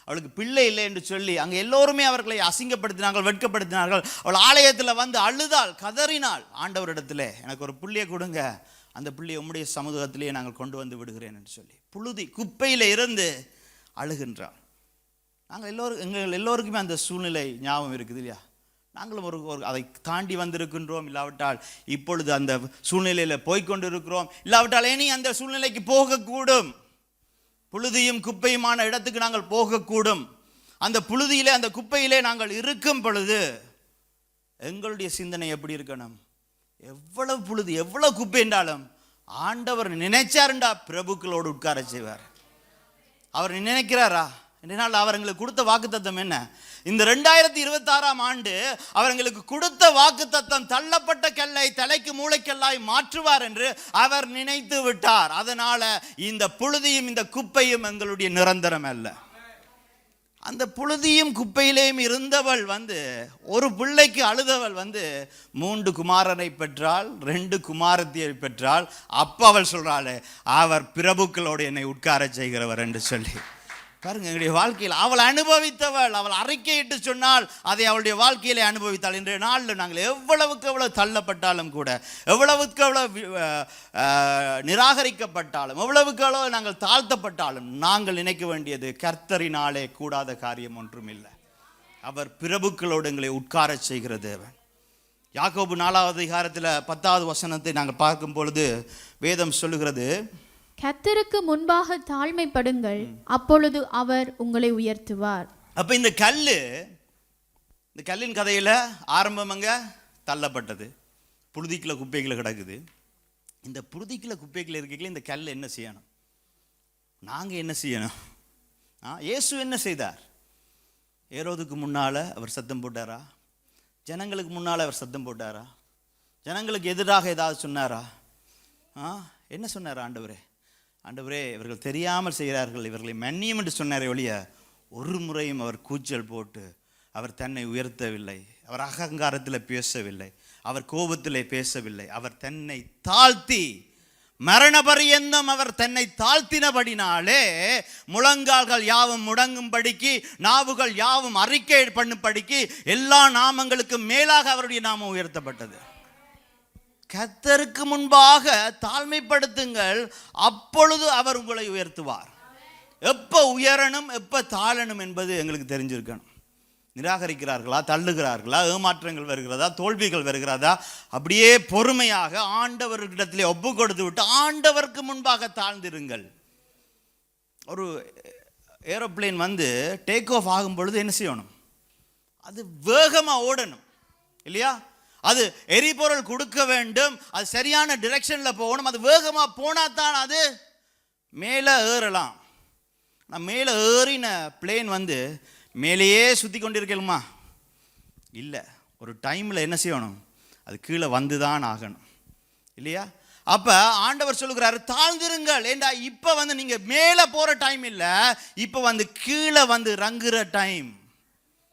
அவளுக்கு பிள்ளை இல்லை என்று சொல்லி அங்கே எல்லோருமே அவர்களை அசிங்கப்படுத்தினார்கள், வெட்கப்படுத்தினார்கள். அவள் ஆலயத்தில் அழுதாள், கதறினாள். ஆண்டவரிடத்தில் எனக்கு ஒரு பிள்ளையை கொடுங்க, அந்த பிள்ளையை உம்முடைய சமூகத்திலேயே நாங்கள் கொண்டு வந்து விடுகிறேன் என்று சொல்லி புழுதி குப்பையில் இருந்து அழுகின்றாள். எங்கள் எல்லோருக்குமே அந்த சூழ்நிலை ஞாபகம் இருக்குது இல்லையா? நாங்களும் ஒரு அதை தாண்டி வந்திருக்கின்றோம். இல்லாவிட்டால் இப்பொழுது அந்த சூழ்நிலையில் போய்கொண்டு இருக்கிறோம். இல்லாவிட்டால் இனி அந்த சூழ்நிலைக்கு போகக்கூடும். புழுதியும் குப்பையுமான இடத்துக்கு நாங்கள் போகக்கூடும். அந்த புழுதியிலே, அந்த குப்பையிலே நாங்கள் இருக்கும் பொழுது எங்களுடைய சிந்தனை எப்படி இருக்கணும்? எவ்வளவு புழுதி, எவ்வளவு குப்பை என்றாலும் ஆண்டவர் நினைச்சாருண்டா பிரபுக்களோடு உட்கார செய்வார். அவர் நினைக்கிறாரா? என்றால் அவர் எங்களுக்கு கொடுத்த வாக்குத்தத்தம் என்ன? இந்த 2026ஆம் ஆண்டு அவர் எங்களுக்கு கொடுத்த வாக்குத்தத்தம் தள்ளப்பட்ட கல்லை தலைக்கு மூளைக்கல்லாய் மாற்றுவார் என்று அவர் நினைத்து விட்டார். அதனால இந்த புழுதியும் இந்த குப்பையும் எங்களுடைய நிரந்தரம் அல்ல. அந்த புழுதியும் குப்பையிலேயும் இருந்தவள் ஒரு பிள்ளைக்கு அழுதவள் 3 குமாரனை பெற்றாள், 2 குமாரத்தியை பெற்றாள். அப்ப அவள் சொல்றாள், அவர் பிரபுக்களோடு என்னை உட்கார செய்கிறவர் என்று சொல்லி. பாருங்க, எங்களுடைய வாழ்க்கையில் அவள் அனுபவித்தவள். அவள் அறிக்கையிட்டு சொன்னால் அதை அவளுடைய வாழ்க்கையிலே அனுபவித்தாள். இன்றைய நாளில் நாங்கள் எவ்வளவுக்கு எவ்வளவு தள்ளப்பட்டாலும் கூட, எவ்வளவுக்கு எவ்வளவு நிராகரிக்கப்பட்டாலும், எவ்வளவுக்கு எவ்வளவு நாங்கள் தாழ்த்தப்பட்டாலும் நாங்கள் நினைக்க வேண்டியது, கர்த்தரினாலே கூடாத காரியம் ஒன்றும் இல்லை. அவர் பிரபுக்களோடு எங்களை உட்கார செய்கிற தேவன். யாக்கோபு 4வது அதிகாரத்தில் 10வது வசனத்தை நாங்கள் பார்க்கும் பொழுது வேதம் சொல்லுகிறது, கர்த்தருக்கு முன்பாக தாழ்மைப்படுங்கள், அப்பொழுது அவர் உங்களை உயர்த்துவார். அப்ப இந்த கல்லின் கதையில ஆரம்பம் தள்ளப்பட்டது, புழுதிக்குள்ள குப்பைகளை கிடக்குது. இந்த புழுதிக்குள்ள குப்பைகள் இருக்கையில் இந்த கல் என்ன செய்யணும்? நாங்கள் என்ன செய்யணும்? இயேசு என்ன செய்தார்? ஏரோதுக்கு முன்னால் அவர் சத்தம் போட்டாரா? ஜனங்களுக்கு முன்னால் அவர் சத்தம் போட்டாரா? ஜனங்களுக்கு எதிராக ஏதாவது சொன்னாரா? என்ன சொன்னார்? ஆண்டவரே இவர்கள் தெரியாமல் செய்கிறார்கள், இவர்களை மன்னியும் என்று சொன்னாரே ஒழிய ஒரு முறையும் அவர் கூச்சல் போட்டு அவர் தன்னை உயர்த்தவில்லை, அவர் அகங்காரத்தில் பேசவில்லை, அவர் கோபத்தில் பேசவில்லை. அவர் தன்னை தாழ்த்தி மரண பரியந்தம் அவர் தன்னை தாழ்த்தினபடினாலே முழங்கால்கள் யாவும் முடங்கும்படிக்கு, நாவுகள் யாவும் அறிக்கை பண்ணும்படிக்கு எல்லா நாமங்களுக்கும் மேலாக அவருடைய நாமம் உயர்த்தப்பட்டது. கர்த்தருக்கு முன்பாக தாழ்மைப்படுத்துங்கள், அப்பொழுது அவர் உங்களை உயர்த்துவார். எப்போ உயரணும் எப்போ தாழணும் என்பது எங்களுக்கு தெரிஞ்சிருக்கணும். நிராகரிக்கிறார்களா, தள்ளுகிறார்களா, ஏமாற்றங்கள் வருகிறதா, தோல்விகள் வருகிறதா, அப்படியே பொறுமையாக ஆண்டவரிடத்திலே ஒப்பு கொடுத்து விட்டு ஆண்டவருக்கு முன்பாக தாழ்ந்திருங்கள். ஒரு ஏரோப்ளேன் வந்து டேக் ஆஃப் ஆகும் பொழுது என்ன செய்யணும்? அது வேகமாக ஓடணும் இல்லையா? அது எரிபொருள் கொடுக்க வேண்டும், அது சரியான டிரெக்ஷனில் போகணும். அது வேகமாக போனால் தான் அது மேலே ஏறலாம். நான் மேலே ஏறின பிளேன் வந்து மேலேயே சுற்றி கொண்டிருக்கலுமா? இல்லை, ஒரு டைமில் என்ன செய்யணும்? அது கீழே வந்து தான் ஆகணும் இல்லையா? அப்போ ஆண்டவர் சொல்லுகிறாரு, தாழ்ந்திருங்கள். ஏண்டா இப்போ வந்து நீங்கள் மேலே போகிற டைம் இல்லை, இப்போ வந்து கீழே வந்து இறங்குற டைம்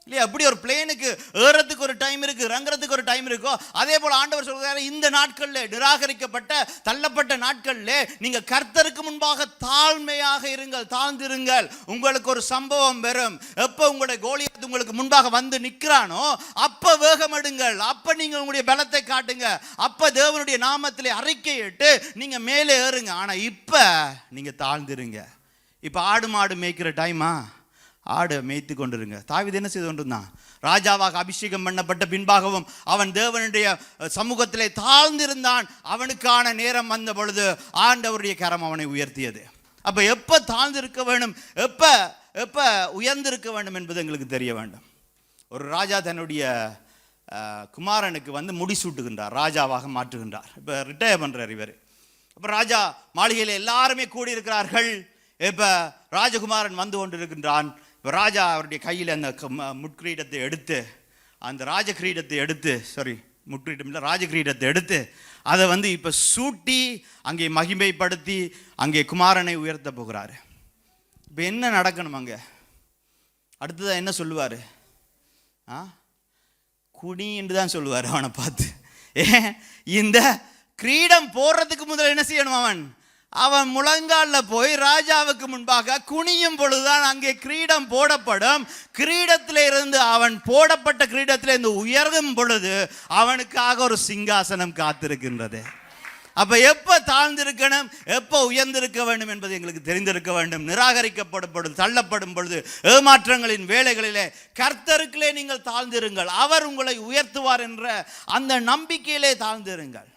இல்லையா? அப்படி ஒரு பிளேனுக்கு ஏறத்துக்கு ஒரு டைம் இருக்கு, இறங்குறதுக்கு ஒரு டைம் இருக்கோ, அதே போல ஆண்டவர் சொல்கிறாரு, இந்த நாட்களில் நிராகரிக்கப்பட்ட தள்ளப்பட்ட நாட்களில் நீங்க கர்த்தருக்கு முன்பாக தாழ்மையாக இருங்கள், தாழ்ந்திருங்கள். உங்களுக்கு ஒரு சம்பவம் வரும். எப்போ உங்களுடைய கோலியாத் உங்களுக்கு முன்பாக வந்து நிற்கிறானோ அப்ப வேகம் எடுங்கள், அப்ப நீங்க உங்களுடைய பலத்தை காட்டுங்க, அப்ப தேவனுடைய நாமத்திலே அறிக்கையிட்டு நீங்க மேலே ஏறுங்க. ஆனா இப்ப நீங்க தாழ்ந்திருங்க. இப்ப ஆடு மாடு மேய்க்கிற டைமா? ஆடு மேய்த்து கொண்டிருங்க. தாவீது என்ன செய்து கொண்டிருந்தான்? ராஜாவாக அபிஷேகம் பண்ணப்பட்ட பின்பாகவும் அவன் தேவனுடைய சமூகத்திலே தாழ்ந்திருந்தான். அவனுக்கான நேரம் வந்த பொழுது ஆண்டவருடைய கரம் அவனை உயர்த்தியது. அப்ப எப்ப தாழ்ந்திருக்க வேண்டும், எப்ப உயர்ந்திருக்க வேண்டும் என்பது எங்களுக்கு தெரிய வேண்டும். ஒரு ராஜா தன்னுடைய குமாரனுக்கு வந்து முடிசூட்டுகின்றார், ராஜாவாக மாற்றுகின்றார். இப்போ ரிட்டையர் பண்றார் இவர். இப்போ ராஜா மாளிகையில் எல்லாருமே கூடியிருக்கிறார்கள். இப்போ ராஜகுமாரன் வந்து கொண்டிருக்கின்றான். இப்போ ராஜா அவருடைய கையில் அந்த முட்கிரீடத்தை எடுத்து, அந்த ராஜகிரீடத்தை எடுத்து, முட்கிரீடம் இல்லை, ராஜகிரீடத்தை எடுத்து அதை வந்து இப்போ சூட்டி அங்கே மகிமைப்படுத்தி அங்கே குமாரனை உயர்த்த போகிறாரு. இப்போ என்ன நடக்கணும்? அங்கே அடுத்ததான் என்ன சொல்லுவார்? குனி என்று தான் சொல்லுவார் அவனை பார்த்து. இந்த கிரீடம் போடுறதுக்கு முதல்ல என்ன செய்யணும்? அவன் முழங்காலில் போய் ராஜாவுக்கு முன்பாக குனியும் பொழுதுதான் அங்கே கிரீடம் போடப்படும். கிரீடத்தில இருந்து அவன் போடப்பட்ட கிரீடத்தில இருந்து உயரும் பொழுது அவனுக்காக ஒரு சிங்காசனம் காத்திருக்கின்றது. அப்ப எப்ப தாழ்ந்திருக்கணும், எப்ப உயர்ந்திருக்க வேண்டும் என்பது எங்களுக்கு தெரிந்திருக்க வேண்டும். நிராகரிக்கப்படும் தள்ளப்படும் பொழுது, ஏமாற்றங்களின் வேளைகளிலே கர்த்தருக்குள்ளே நீங்கள் தாழ்ந்திருங்கள், அவர் உங்களை உயர்த்துவார் என்ற அந்த நம்பிக்கையிலே தாழ்ந்திருங்கள்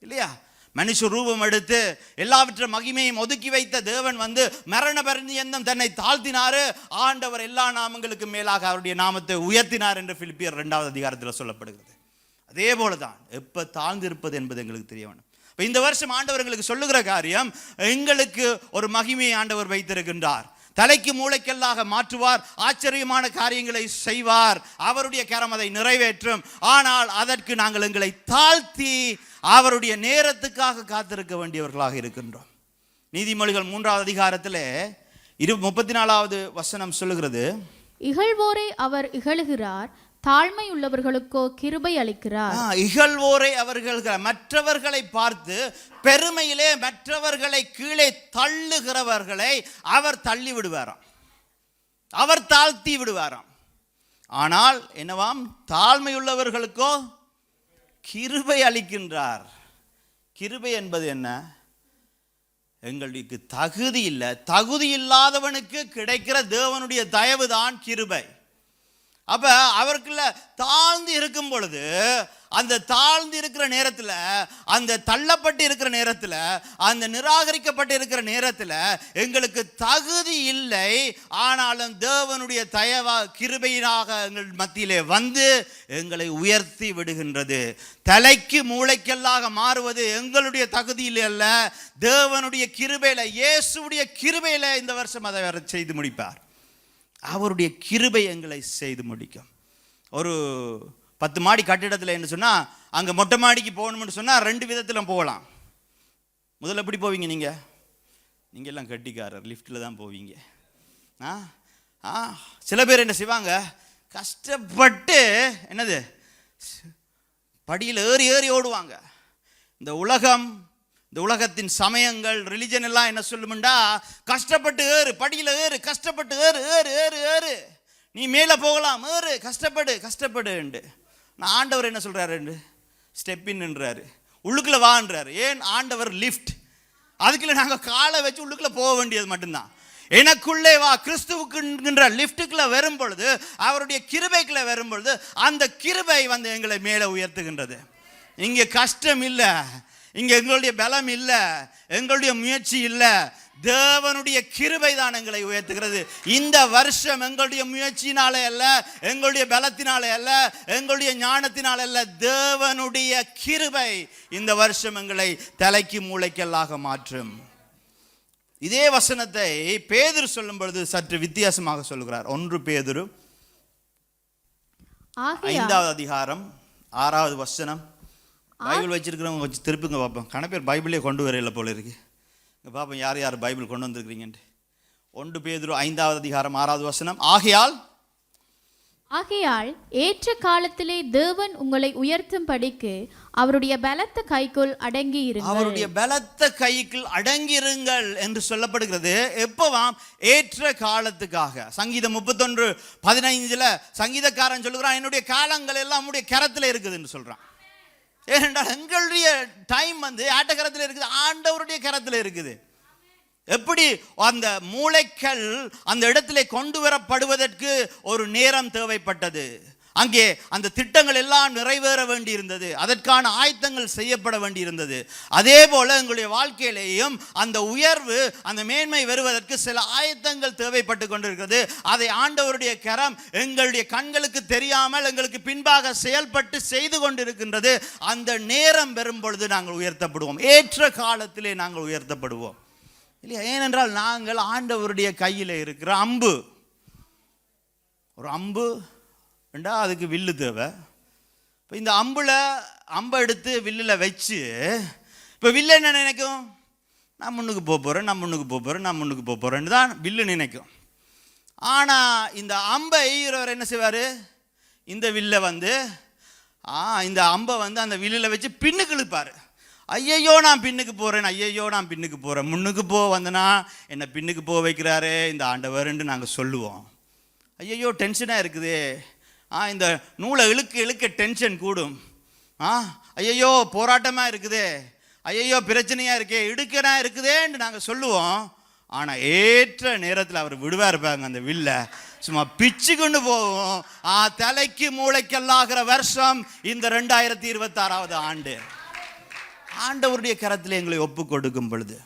இல்லையா? மனுஷ ரூபம் எடுத்து எல்லாவற்ற மகிமையும் ஒதுக்கி வைத்த தேவன் வந்து மரண பரியந்தம் தன்னை தாழ்த்தினாரு. ஆண்டவர் எல்லா நாமங்களுக்கு மேலாக அவருடைய நாமத்தை உயர்த்தினார் என்று பிலிப்பியர் 2வது அதிகாரத்தில் சொல்லப்படுகிறது. அதே போலதான் எப்ப தாழ்ந்திருப்பது என்பது எங்களுக்கு தெரிய வேண்டும். இந்த வருஷம் ஆண்டவர் எங்களுக்கு சொல்லுகிற காரியம், எங்களுக்கு ஒரு மகிமையை ஆண்டவர் வைத்திருக்கின்றார். தலைக்கு மூளைக்கல்லாக மாற்றுவார், ஆச்சரியமான காரியங்களை செய்வார், அவருடைய கரம் அதை நிறைவேற்றும். ஆனால் அதற்கு நாங்கள் எங்களை தாழ்த்தி அவருடைய நேரத்துக்காக காத்திருக்க வேண்டியவர்களாக இருக்கின்றோம். நீதிமொழிகள் 3வது அதிகாரத்தில் 34வது வசனம் சொல்லுகிறது, இகழ்வோரை அவர் இகழுகிறார், தாழ்மை உள்ளவர்களுக்கோ கிருபை அளிக்கிறார். இகழ்வோரை அவர்கள் மற்றவர்களை பார்த்து பெருமையிலே மற்றவர்களை கீழே தள்ளுகிறவர்களை அவர் தள்ளி விடுவாராம், அவர் தாழ்த்தி விடுவாராம். ஆனால் என்னவாம்? தாழ்மை உள்ளவர்களுக்கோ கிருபை அளிக்கின்றார். கிருபை என்பது என்ன? எங்களுக்கு தகுதி இல்லை, தகுதி இல்லாதவனுக்கு கிடைக்கிற தேவனுடைய தயவுதான் கிருபை. அப்ப அவருக்குள்ள தாழ்ந்து இருக்கும் பொழுது, அந்த தாழ்ந்து இருக்கிற நேரத்தில், அந்த தள்ளப்பட்டு இருக்கிற நேரத்தில், அந்த நிராகரிக்கப்பட்டு இருக்கிற நேரத்தில் எங்களுக்கு தகுதி இல்லை. ஆனாலும் தேவனுடைய தயவா கிருபையினாக எங்கள் மத்தியிலே வந்து எங்களை உயர்த்தி விடுகின்றது. தலைக்கு மூளைக்கல்லாக மாறுவது எங்களுடைய தகுதியில் அல்ல, தேவனுடைய கிருபையில, இயேசுடைய கிருபையில இந்த வருஷம் அதை செய்து முடிப்பார். அவருடைய கிருபை எங்களை செய்து முடிக்கும். ஒரு 10 மாடி கட்டிடத்தில் என்ன சொன்னால், அங்கே மொட்டை மாடிக்கு போகணும்னு சொன்னால் 2 விதத்தில் போகலாம். முதல்ல எப்படி போவீங்க? நீங்கள் எல்லாம் கட்டிக்காரர், லிஃப்ட்டில் தான் போவீங்க. சில பேர் என்ன செய்வாங்க, கஷ்டப்பட்டு என்னது படியில் ஏறி ஏறி ஓடுவாங்க. இந்த உலகத்தின் சமயங்கள், ரிலிஜன் எல்லாம் என்ன சொல்லுமுண்டா, கஷ்டப்பட்டு ஏறு, படியில் ஏறு, கஷ்டப்பட்டு ஏறு ஏறு ஏறு ஏறு, நீ மேலே போகலாம், ஏறு, கஷ்டப்படு. நான் ஆண்டவர் என்ன சொல்கிறாரு, ஸ்டெப்பின்ன்றாரு, உள்ளுக்குள்ளே வான்றாரு. ஏன்? ஆண்டவர் லிஃப்ட், அதுக்குள்ள நாங்கள் காலை வச்சு உள்ளுக்குள்ளே போக வேண்டியது மட்டும்தான். எனக்குள்ளே வா, கிறிஸ்துவுக்குன்ற லிஃப்ட்டுக்குள்ள வரும் பொழுது, அவருடைய கிருபைக்குள்ள வரும் பொழுது, அந்த கிருபை வந்து எங்களை மேலே உயர்த்துகின்றது. இங்கே கஷ்டம் இல்லை, இங்கே எங்களுடைய பலம் இல்லை, எங்களுடைய முயற்சி இல்லை, தேவனுடைய கிருபை தான் எங்களை உயர்த்துகிறது. இந்த வருஷம் எங்களுடைய முயற்சியினாலே அல்ல, எங்களுடைய பலத்தினாலே அல்ல, எங்களுடைய ஞானத்தினாலே அல்ல, தேவனுடைய கிருபை இந்த வருஷம் எங்களை தலைக்கு மூளைக்கல்லாக மாற்றும். இதே வசனத்தை பேதுரு சொல்லும் பொழுது சற்று வித்தியாசமாக சொல்கிறார். 1 பேதுரு 5வது அதிகாரம் 6வது வசனம். பைபிள் வச்சிருக்கிறவங்க வச்சு திருப்புங்க பார்ப்போம். கணப்பேர் பைபிளே கொண்டு வரையில போல இருக்கு. இங்கே பார்ப்போம் யார் யார் பைபிள் கொண்டு வந்திருக்கிறீங்கன்ட்டு. 1 பேதுரு 5வது அதிகாரம் 6வது வசனம். ஆகையால் ஏற்ற காலத்திலே தேவன் உங்களை உயர்த்தும் படிக்கு அவருடைய பலத்த கைக்குள் அடங்கியிருங்கள். அவருடைய பலத்த கைக்குள் அடங்கியிருங்கள் என்று சொல்லப்படுகிறது. எப்பவாம்? ஏற்ற காலத்துக்காக. சங்கீதம் 31:15 சங்கீதக்காரன் சொல்லுகிறான், என்னுடைய காலங்கள் எல்லாம் உடைய கரத்தில் இருக்குது என்று சொல்றான். ஏனென்றால் எங்களுடைய டைம் வந்து ஆட்ட கரத்தில் இருக்குது, ஆண்டவருடைய கரத்தில் இருக்குது. எப்படி அந்த மூளைக்கல் அந்த இடத்துல கொண்டு வரப்படுவதற்கு ஒரு நேரம் தேவைப்பட்டது. அங்கே அந்த திட்டங்கள் எல்லாம் நிறைவேற வேண்டியிருந்தது, அதற்கான ஆயத்தங்கள் செய்யப்பட வேண்டியிருந்தது. அதே போல எங்களுடைய வாழ்க்கையிலேயும் அந்த உயர்வு, அந்த மேன்மை வருவதற்கு சில ஆயத்தங்கள் தேவைப்பட்டு கொண்டிருக்கிறது. அதை ஆண்டவருடைய கரம் எங்களுடைய கண்களுக்கு தெரியாமல் எங்களுக்கு பின்பாக செயல்பட்டு செய்து கொண்டிருக்கின்றது. அந்த நேரம் வரும் பொழுது நாங்கள் உயர்த்தப்படுவோம், ஏற்ற காலத்திலே நாங்கள் உயர்த்தப்படுவோம் இல்லையா? ஏனென்றால் நாங்கள் ஆண்டவருடைய கையில் இருக்கிற அம்பு. ஒரு அம்பு ரெண்டா, அதுக்கு வில்லு தேவை. இப்போ இந்த அம்பை எடுத்து வில்லில் வச்சு, இப்போ வில்லு என்ன நினைக்கும்? நான் முன்னுக்கு போக போகிறேன்னு தான் வில்லு நினைக்கும். ஆனால் இந்த அம்பை ஈரவர் என்ன செய்வார்? இந்த வில்லை வந்து இந்த அம்பை வந்து அந்த வில்லில் வச்சு பின்னுக்கு இழுப்பார். ஐயையோ நான் பின்னுக்கு போகிறேன், முன்னுக்கு வந்தனா என்னை பின்னுக்கு போக வைக்கிறாரே இந்த ஆண்டவர்ன்னு நாங்கள் சொல்லுவோம். ஐயையோ டென்ஷனாக இருக்குது, இந்த நூலை இழுக்க டென்ஷன் கூடும். ஐயையோ போராட்டமாக இருக்குதே, ஐயையோ பிரச்சனையாக இருக்கே, இடுக்கனா இருக்குதேன்னு நாங்கள் சொல்லுவோம். ஆனால் ஏற்ற நேரத்தில் அவர் விடுவார் பாருங்க, அந்த வில்ல சும்மா பிச்சு கொண்டு போவோம். தலைக்கு மூளைக்கல்லாகிற வருஷம் இந்த 2026வது ஆண்டு. ஆண்டவருடைய கரத்தில் எங்களை ஒப்பு கொடுக்கும் பொழுது,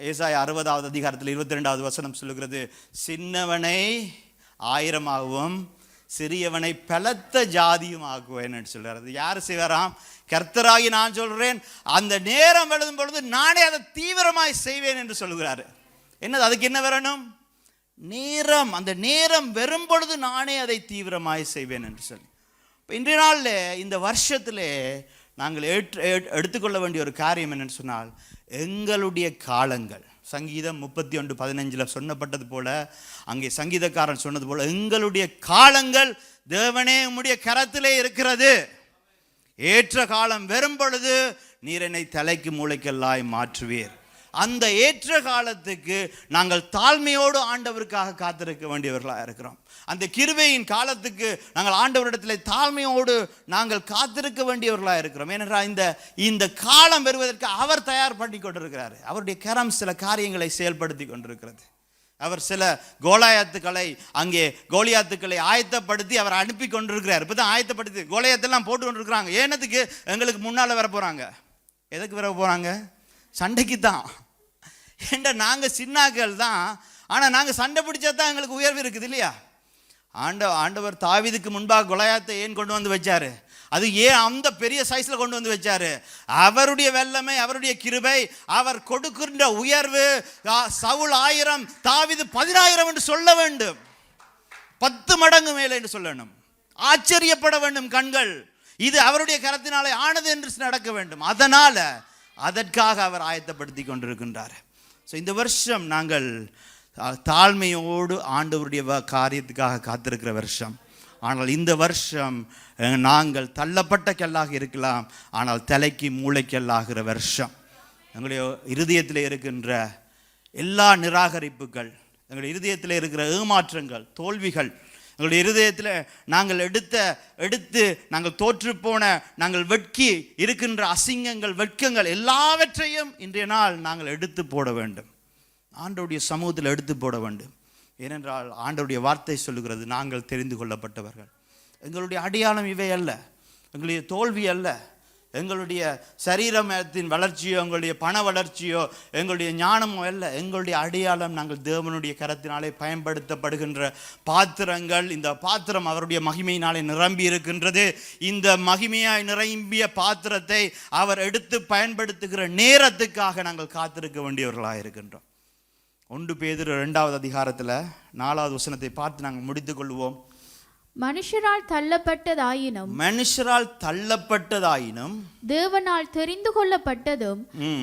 ஏசாயா 60வது அதிகாரத்தில் 22வது வசனம் சொல்லுகிறது, சின்னவனை 1000ஆகவும் சிறியவனை பலத்த ஜாதியும் ஆக்குவேன் சொல்றாரு. யார் செய்வாராம்? கர்த்தராகி நான் சொல்றேன், அந்த நேரம் எழுதும் பொழுது நானே அதை தீவிரமாய் செய்வேன் என்று சொல்கிறாரு. என்னது? அதுக்கு என்ன வரணும்? நேரம். அந்த நேரம் வரும் பொழுது நானே அதை தீவிரமாய் செய்வேன் என்று சொல்லி. இன்றைய நாளில் இந்த வருஷத்தில் நாங்கள் எடுத்துக்கொள்ள வேண்டிய ஒரு காரியம் என்னன்னு சொன்னால், எங்களுடைய காலங்கள் சங்கீதம் 31:15 சொன்னப்பட்டது போல, அங்கே சங்கீதக்காரன் சொன்னது போல, எங்களுடைய காலங்கள் தேவனே உம்முடைய கரத்திலே இருக்கிறது. ஏற்ற காலம் வரும் பொழுது நீர் என்னை தலைக்கு மூளைக்கல்லாய் மாற்றுவீர். அந்த ஏற்ற காலத்துக்கு நாங்கள் தாழ்மையோடு ஆண்டவருக்காக காத்திருக்க வேண்டியவர்களாக இருக்கிறோம். அந்த கிருபையின் காலத்துக்கு நாங்கள் ஆண்டவரிடத்தில் தாழ்மையோடு நாங்கள் காத்திருக்க வேண்டியவர்களாக இருக்கிறோம். ஏனென்றால் இந்த காலம் வருவதற்கு அவர் தயார் பண்ணி கொண்டிருக்கிறார். அவருடைய கரம் சில காரியங்களை செயல்படுத்தி கொண்டிருக்கிறது. அவர் சில கோலியாத்துக்களை அங்கே கோலியாத்துக்களை ஆயத்தப்படுத்தி அவர் அனுப்பி கொண்டிருக்கிறார். இப்போ தான் ஆயத்தப்படுத்தி கோலியாத்தெல்லாம் போட்டு கொண்டிருக்கிறாங்க. ஏனத்துக்கு? எங்களுக்கு முன்னால் வர போகிறாங்க. எதுக்கு வர போகிறாங்க? சண்டைக்கு தான். ஏண்டா நாங்கள் சின்னாக்கள் தான், ஆனால் நாங்கள் சண்டை பிடிச்சா தான் எங்களுக்கு உயர்வு இருக்குது இல்லையா? ஆண்டவர் தாவீதுக்கு முன்பாக கோலியாத்தை ஏன் கொண்டு வந்து வச்சாரு? அது ஏன் அந்த பெரிய சைஸ்ல கொண்டு வந்து வச்சாரு? அவருடைய வல்லமை, அவருடைய கிருபை, அவர் கொடுக்கின்ற உயர்வு. சவுல் 1000, தாவீது 10000 என்று சொல்ல வேண்டும். 10 மடங்கு மேலே என்று சொல்லணும். ஆச்சரியப்பட வேண்டும் கண்கள். இது அவருடைய கரத்தினாலே ஆனது என்று நடக்க வேண்டும். அதனால அதற்காக அவர் ஆயத்தப்படுத்தி கொண்டிருக்கின்றார். ஸோ இந்த வருஷம் நாங்கள் தாழ்மையோடு ஆண்டவருடைய காரியத்துக்காக காத்திருக்கிற வருஷம். ஆனால் இந்த வருஷம் நாங்கள் தள்ளப்பட்ட கல்லாக இருக்கலாம், ஆனால் தலைக்கு மூளைக்கல்லாகிற வருஷம். எங்களுடைய இருதயத்தில் இருக்கின்ற எல்லா நிராகரிப்புகள், எங்களுடைய இருதயத்தில் இருக்கிற ஏமாற்றங்கள், தோல்விகள், எங்களுடைய இருதயத்தில் நாங்கள் எடுத்து நாங்கள் தோற்றுப்போன, நாங்கள் வெட்கி இருக்கின்ற அசிங்கங்கள், வெட்கங்கள் எல்லாவற்றையும் இன்றைய நாள் நாங்கள் எடுத்து போட வேண்டும். ஆண்டவருடைய சமூகத்தில் எடுத்து போட வேண்டும். ஏனென்றால் ஆண்டவருடைய வார்த்தை சொல்லுகிறது, நாங்கள் தெரிந்து கொள்ளப்பட்டவர்கள். எங்களுடைய அடையாளம் இவை அல்ல, எங்களுடைய தோல்வி அல்ல, எங்களுடைய சரீரத்தின் வளர்ச்சியோ, எங்களுடைய பண வளர்ச்சியோ, எங்களுடைய ஞானமோ அல்ல. எங்களுடைய அடையாளம் நாங்கள் தேவனுடைய கரத்தினாலே பயன்படுத்தப்படுகின்ற பாத்திரங்கள். இந்த பாத்திரம் அவருடைய மகிமையினாலே நிரம்பி இருக்கின்றது. இந்த மகிமையாய் நிரம்பிய பாத்திரத்தை அவர் எடுத்து பயன்படுத்துகிற நேரத்துக்காக நாங்கள் காத்திருக்க வேண்டியவர்களாக இருக்கின்றோம். 1 பேதுரு 2வது அதிகாரத்தில் 4வது வசனத்தை பார்த்து நாங்கள் முடித்துக் கொள்வோம். மனுஷரால் தள்ளப்பட்டதாயினும் தேவனால் தெரிந்து கொள்ளப்பட்டதும்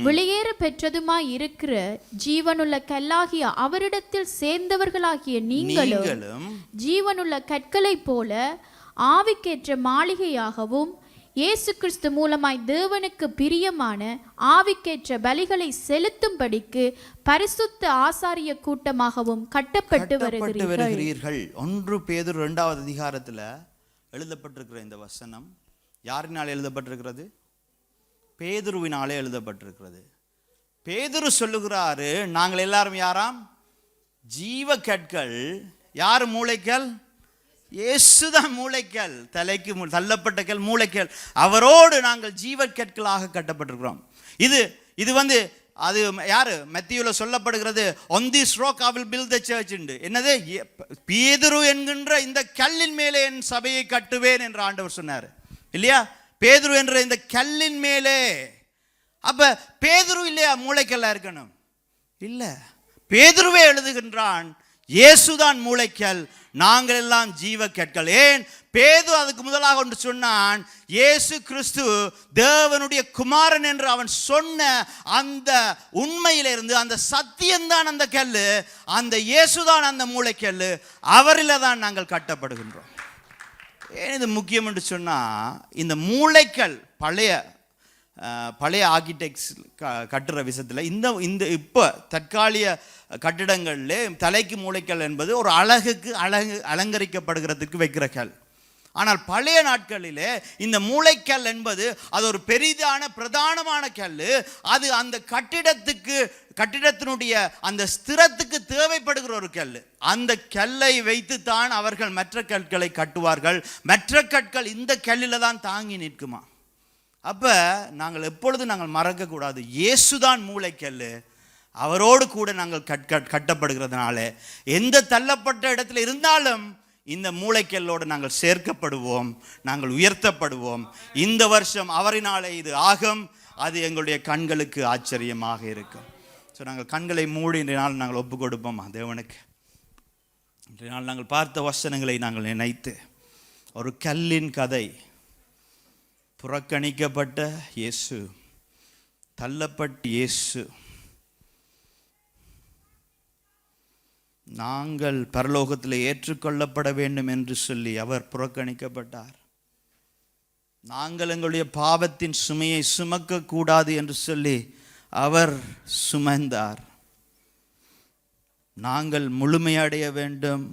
வெளியேற பெற்றதுமாய் இருக்கிற ஜீவனுள்ள கல்லாகிய அவரிடத்தில் சேர்ந்தவர்களாகிய நீங்களும் ஜீவனுள்ள கற்களைப் போல ஆவிக்கேற்ற மாளிகையாகவும் இயேசு கிறிஸ்து மூலமாய் தேவனுக்கு பிரியமான ஆவிக்கேற்ற பலிகளை செலுத்தும்படிக்கு பரிசுத்த ஆசாரிய கூட்டமாகவும் கட்டப்பட்டு வருகிறீர்கள். 1 பேதுரு 2வது அதிகாரத்தில் எழுதப்பட்டிருக்கிற இந்த வசனம் யாரினால் எழுதப்பட்டிருக்கிறது? பேதுருவினாலே எழுதப்பட்டிருக்கிறது. பேதுரு சொல்லுகிறாரு, நாங்கள் எல்லாரும் யாராம்? ஜீவ கற்கள். யார் மூளைக்கல்? இயேசுதான் மூளைக்கல். தலைக்கு தள்ளப்பட்ட கல் மூளைக்கல். அவரோடு நாங்கள் ஜீவக்கற்களாக கட்டப்பட்டிருக்கிறோம். இது அது யாரு? மத்தேயுல சொல்லப்படுகிறது, on this rock I will build the church. என்னது? பேதுரு என்கின்ற இந்த கல்லின் மேலே என் சபையை கட்டுவேன் என்று ஆண்டவர் சொன்னார் இல்லையா? பேதுரு என்ற இந்த கல்லின் மேலே. அப்ப பேதுரு இல்லையா மூளைக்கல்லா இருக்கணும்? இல்ல, பேதுருவே எழுதுகின்றான், இயேசுதான் மூளைக்கல், நாங்கள் எல்லாம் ஜீவ கற்கள். ஏன்? பேதுரு அதுக்கு முதலாக ஒன்று சொன்னான், இயேசு கிறிஸ்து தேவனுடைய குமாரன் என்று அவன் சொன்ன அந்த உண்மையிலிருந்து, அந்த சத்தியம்தான் அந்த கல்லு, அந்த இயேசுதான் அந்த மூளைக்கல், அவரில் தான் நாங்கள் கட்டப்படுகின்றோம். ஏன் இது முக்கியம் என்று சொன்னால், இந்த மூளைக்கல் பழைய ஆர்கிடெக்ட்ஸ் கட்டுற விஷயத்தில் இந்த இப்போ தற்காலிக கட்டிடங்களிலே தலைக்கு மூளைக்கல் என்பது ஒரு அலங்கரிக்கப்படுகிறதுக்கு வைக்கிற கல். ஆனால் பழைய நாட்களிலே இந்த மூளைக்கல் என்பது அது ஒரு பெரிதான பிரதானமான கல். அது அந்த கட்டிடத்தினுடைய அந்த ஸ்திரத்துக்கு தேவைப்படுகிற ஒரு கல். அந்த கல்லை வைத்து தான் அவர்கள் மற்ற கற்களை கட்டுவார்கள். மற்ற கற்கள் இந்த கல்லில் தான் தாங்கி நிற்குமா? அப்போ நாங்கள் எப்பொழுதும் நாங்கள் மறக்கக்கூடாது, இயேசுதான் மூளைக்கல், அவரோடு கூட நாங்கள் கட்டப்படுகிறதுனால எந்த தள்ளப்பட்ட இடத்துல இருந்தாலும் இந்த மூளைக்கல்லோடு நாங்கள் சேர்க்கப்படுவோம், நாங்கள் உயர்த்தப்படுவோம். இந்த வருஷம் அவரினாலே இது ஆகும். அது எங்களுடைய கண்களுக்கு ஆச்சரியமாக இருக்கும். ஸோ நாங்கள் கண்களை மூடி இன்றைய நாள் நாங்கள் ஒப்பு கொடுப்போம் தேவனுக்கு. இன்றைய நாள் நாங்கள் பார்த்த வசனங்களை நாங்கள் நினைத்து, ஒரு கல்லின் கதை, புறக்கணிக்கப்பட்ட இயேசு, தள்ளப்பட்ட இயேசு, நாங்கள் பரலோகத்தில் ஏற்றுக்கொள்ளப்பட வேண்டும் என்று சொல்லி அவர் புறக்கணிக்கப்பட்டார். நாங்கள் எங்களுடைய பாவத்தின் சுமையை சுமக்க கூடாது என்று சொல்லி அவர் சுமந்தார். நாங்கள் முழுமையடைய வேண்டும்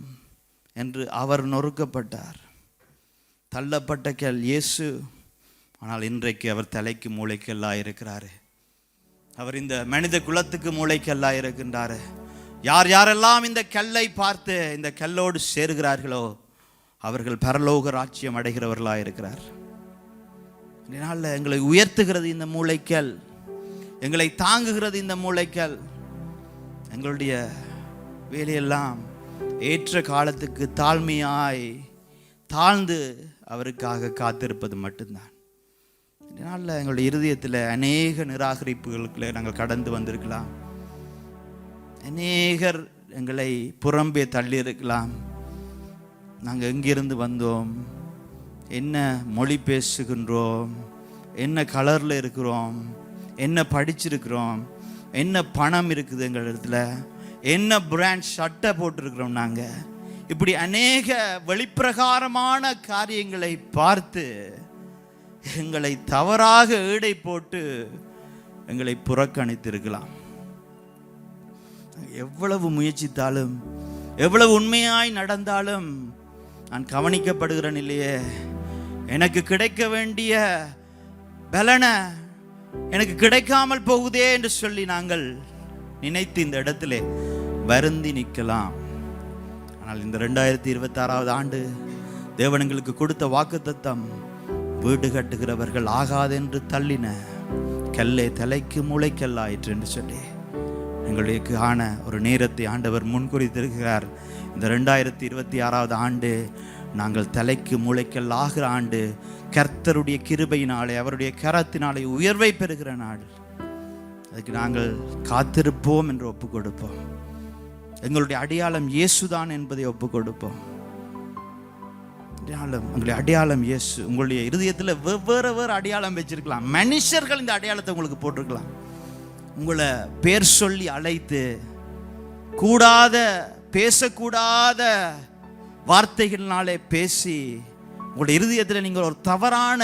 என்று அவர் நொறுக்கப்பட்டார். தள்ளப்பட்ட கல் இயேசு. ஆனால் இன்றைக்கு அவர் தலைக்கு மூளைக்கல்லா இருக்கிறாரு. அவர் இந்த மனித குலத்துக்கு மூளைக்கல்லா இருக்கின்றாரு. யார் யாரெல்லாம் இந்த கல்லை பார்த்து இந்த கல்லோடு சேருகிறார்களோ அவர்கள் பரலோக ராஜ்யம் அடைகிறவர்களாக இருக்கிறார். இதனால் எங்களை உயர்த்துகிறது இந்த மூளைக்கல், எங்களை தாங்குகிறது இந்த மூளைக்கல். எங்களுடைய வேலையெல்லாம் ஏற்ற காலத்துக்கு தாழ்மையாய் தாழ்ந்து அவருக்காக காத்திருப்பது மட்டும்தான். இதனால் எங்களுடைய இருதயத்தில் அநேக நிராகரிப்புகளுக்குள்ளே நாங்கள் கடந்து வந்திருக்கலாம். அநேகர் எங்களை புறம்பே தள்ளி இருக்கலாம். நாங்கள் எங்கிருந்து வந்தோம், என்ன மொழி பேசுகின்றோம், என்ன கலரில் இருக்கிறோம், என்ன படிச்சிருக்கிறோம், என்ன பணம் இருக்குது எங்கள் இடத்துல, என்ன பிராண்ட் சட்டை போட்டிருக்கிறோம், நாங்கள் இப்படி அநேக வெளிப்பிரகாரமான காரியங்களை பார்த்து எங்களை தவறாக ஈடை போட்டு எங்களை புறக்கணித்திருக்கலாம். எவ்வளவு முயற்சித்தாலும் எவ்வளவு உண்மையாய் நடந்தாலும் நான் கவனிக்கப்படுகிறேன் இல்லையே, எனக்கு கிடைக்க வேண்டிய பலனை எனக்கு கிடைக்காமல் போகுதே என்று சொல்லி நாங்கள் நினைத்து இந்த இடத்திலே வருந்தி நிற்கலாம். ஆனால் இந்த 2026 ஆண்டு தேவன் எங்களுக்கு கொடுத்த வாக்குத்தத்தம், வீடு கட்டுகிறவர்கள் ஆகாதென்று தள்ளின கல்லே தலைக்கு மூளைக்கல்லாயிற்று என்று சொல்லி எங்களுக்கு ஆன ஒரு நேரத்தை ஆண்டவர் முன்குறித்திருக்கிறார். இந்த 2026 ஆண்டு நாங்கள் தலைக்கு மூளைக்கல் ஆகிற ஆண்டு, கர்த்தருடைய கிருபையினாலே அவருடைய கரத்தினாலே உயர்வை பெறுகிற நாடு. அதுக்கு நாங்கள் காத்திருப்போம் என்று ஒப்பு கொடுப்போம். எங்களுடைய அடையாளம் இயேசுதான் என்பதை ஒப்பு கொடுப்போம். உங்களுடைய அடையாளம் இயேசு. உங்களுடைய இருதயத்தில் வெவ்வேறு அடையாளம் வச்சிருக்கலாம். மனுஷர்கள் இந்த அடையாளத்தை உங்களுக்கு போட்டிருக்கலாம். உங்களை பேர் சொல்லி அழைத்து கூடாத பேசக்கூடாத வார்த்தைகளினாலே பேசி உங்களுடைய இருதயத்தில் நீங்கள் ஒரு தவறான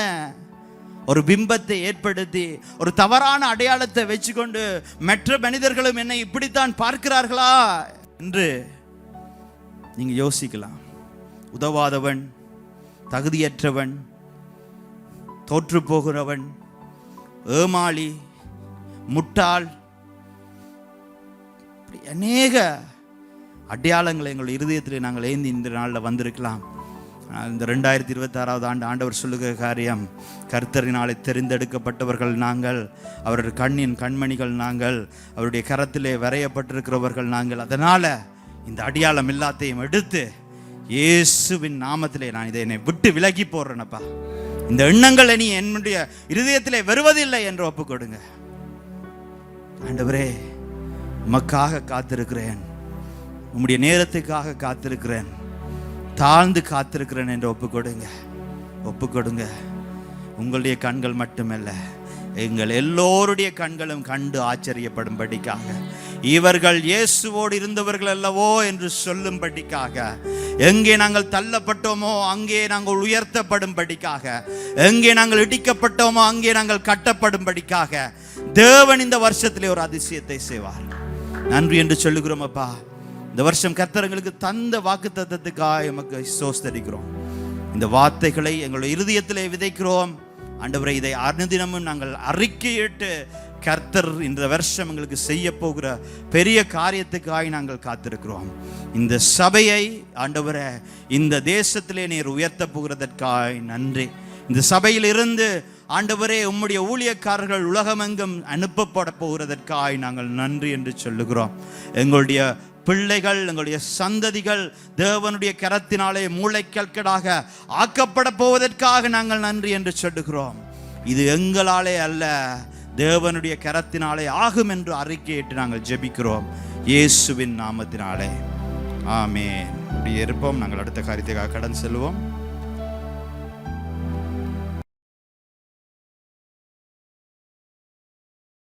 ஒரு பிம்பத்தை ஏற்படுத்தி ஒரு தவறான அடையாளத்தை வச்சுக்கொண்டு மற்ற மனிதர்களும் என்னை இப்படித்தான் பார்க்கிறார்களா என்று நீங்க யோசிக்கலாம். உதவாதவன், தகுதியற்றவன், தோற்று போகிறவன், ஏமாளி, முட்டாள், அநேக அடையாளங்களை எங்களுடைய இருதயத்தில் நாங்கள் ஏந்தி இந்த நாளில் வந்திருக்கலாம். இந்த 2026 ஆண்டு ஆண்டவர் சொல்லுகிற காரியம், கர்த்தரினாலே தெரிந்தெடுக்கப்பட்டவர்கள் நாங்கள், அவருடைய கண்ணின் கண்மணிகள் நாங்கள், அவருடைய கரத்திலே வரையப்பட்டிருக்கிறவர்கள் நாங்கள். அதனால இந்த அடையாளம் எல்லாத்தையும் எடுத்து இயேசுவின் நாமத்திலே நான் இதை என்னை விட்டு விலகி போடுறேனப்பா, இந்த எண்ணங்கள் இனி என்னுடைய இருதயத்திலே வருவதில்லை என்று ஒப்பு கொடுங்க. ஆண்டவரே, உமக்காக காத்திருக்கிறேன், உம்முடைய நேரத்துக்காக காத்திருக்கிறேன், தாழ்ந்து காத்திருக்கிறேன் என்று ஒப்பு கொடுங்க. உங்களுடைய கண்கள் மட்டுமல்ல, எங்கள் எல்லோருடைய கண்களும் கண்டு ஆச்சரியப்படும்படிக்காக, இவர்கள் இயேசுவோடு இருந்தவர்கள் அல்லவோ என்று சொல்லும்படிக்காக, எங்கே நாங்கள் தள்ளப்பட்டோமோ அங்கே நாங்கள் உயர்த்தப்படும்படிக்காக, எங்கே நாங்கள் இடிக்கப்பட்டோமோ அங்கே நாங்கள் கட்டப்படும்படிக்காக தேவன் இந்த வருஷத்திலே ஒரு அதிசயத்தை செய்வார். நன்றி என்று சொல்லுகிறோம் அப்பா. இந்த வருஷம் கர்த்தர் எங்களுக்கு தந்த வாக்குத்தத்தத்துக்காக எமக்கு ஸ்தோத்திரிக்கிறோம். இந்த வார்த்தைகளை எங்களுடைய இருதயத்திலே விதைக்கிறோம். ஆண்டவரே, இதை அனுதினமும் நாங்கள் அறிக்கையிட்டு கர்த்தர் இந்த வருஷம் எங்களுக்கு செய்ய போகிற பெரிய காரியத்துக்காக நாங்கள் காத்திருக்கிறோம். இந்த சபையை ஆண்டவரே, இந்த தேசத்திலே நீர் உயர்த்த போகிறதற்காக நன்றி. இந்த சபையில் இருந்து ஆண்டவரே, உம்முடைய ஊழியக்காரர்கள் உலகமெங்கும் அனுப்பப்பட போகிறதற்காக நாங்கள் நன்றி என்று சொல்லுகிறோம். எங்களுடைய பிள்ளைகள், எங்களுடைய சந்ததிகள் தேவனுடைய கரத்தினாலே மூளைக்கற்களாக ஆக்கப்பட போவதற்காக நாங்கள் நன்றி என்று சொல்லுகிறோம். இது எங்களாலே அல்ல, தேவனுடைய கரத்தினாலே ஆகும் என்று அறிக்கையிட்டு நாங்கள் ஜெபிக்கிறோம் இயேசுவின் நாமத்தினாலே. ஆமென். இப்படி இருப்போம். நாங்கள் அடுத்த காரியத்துக்காக கடன் செல்வோம்.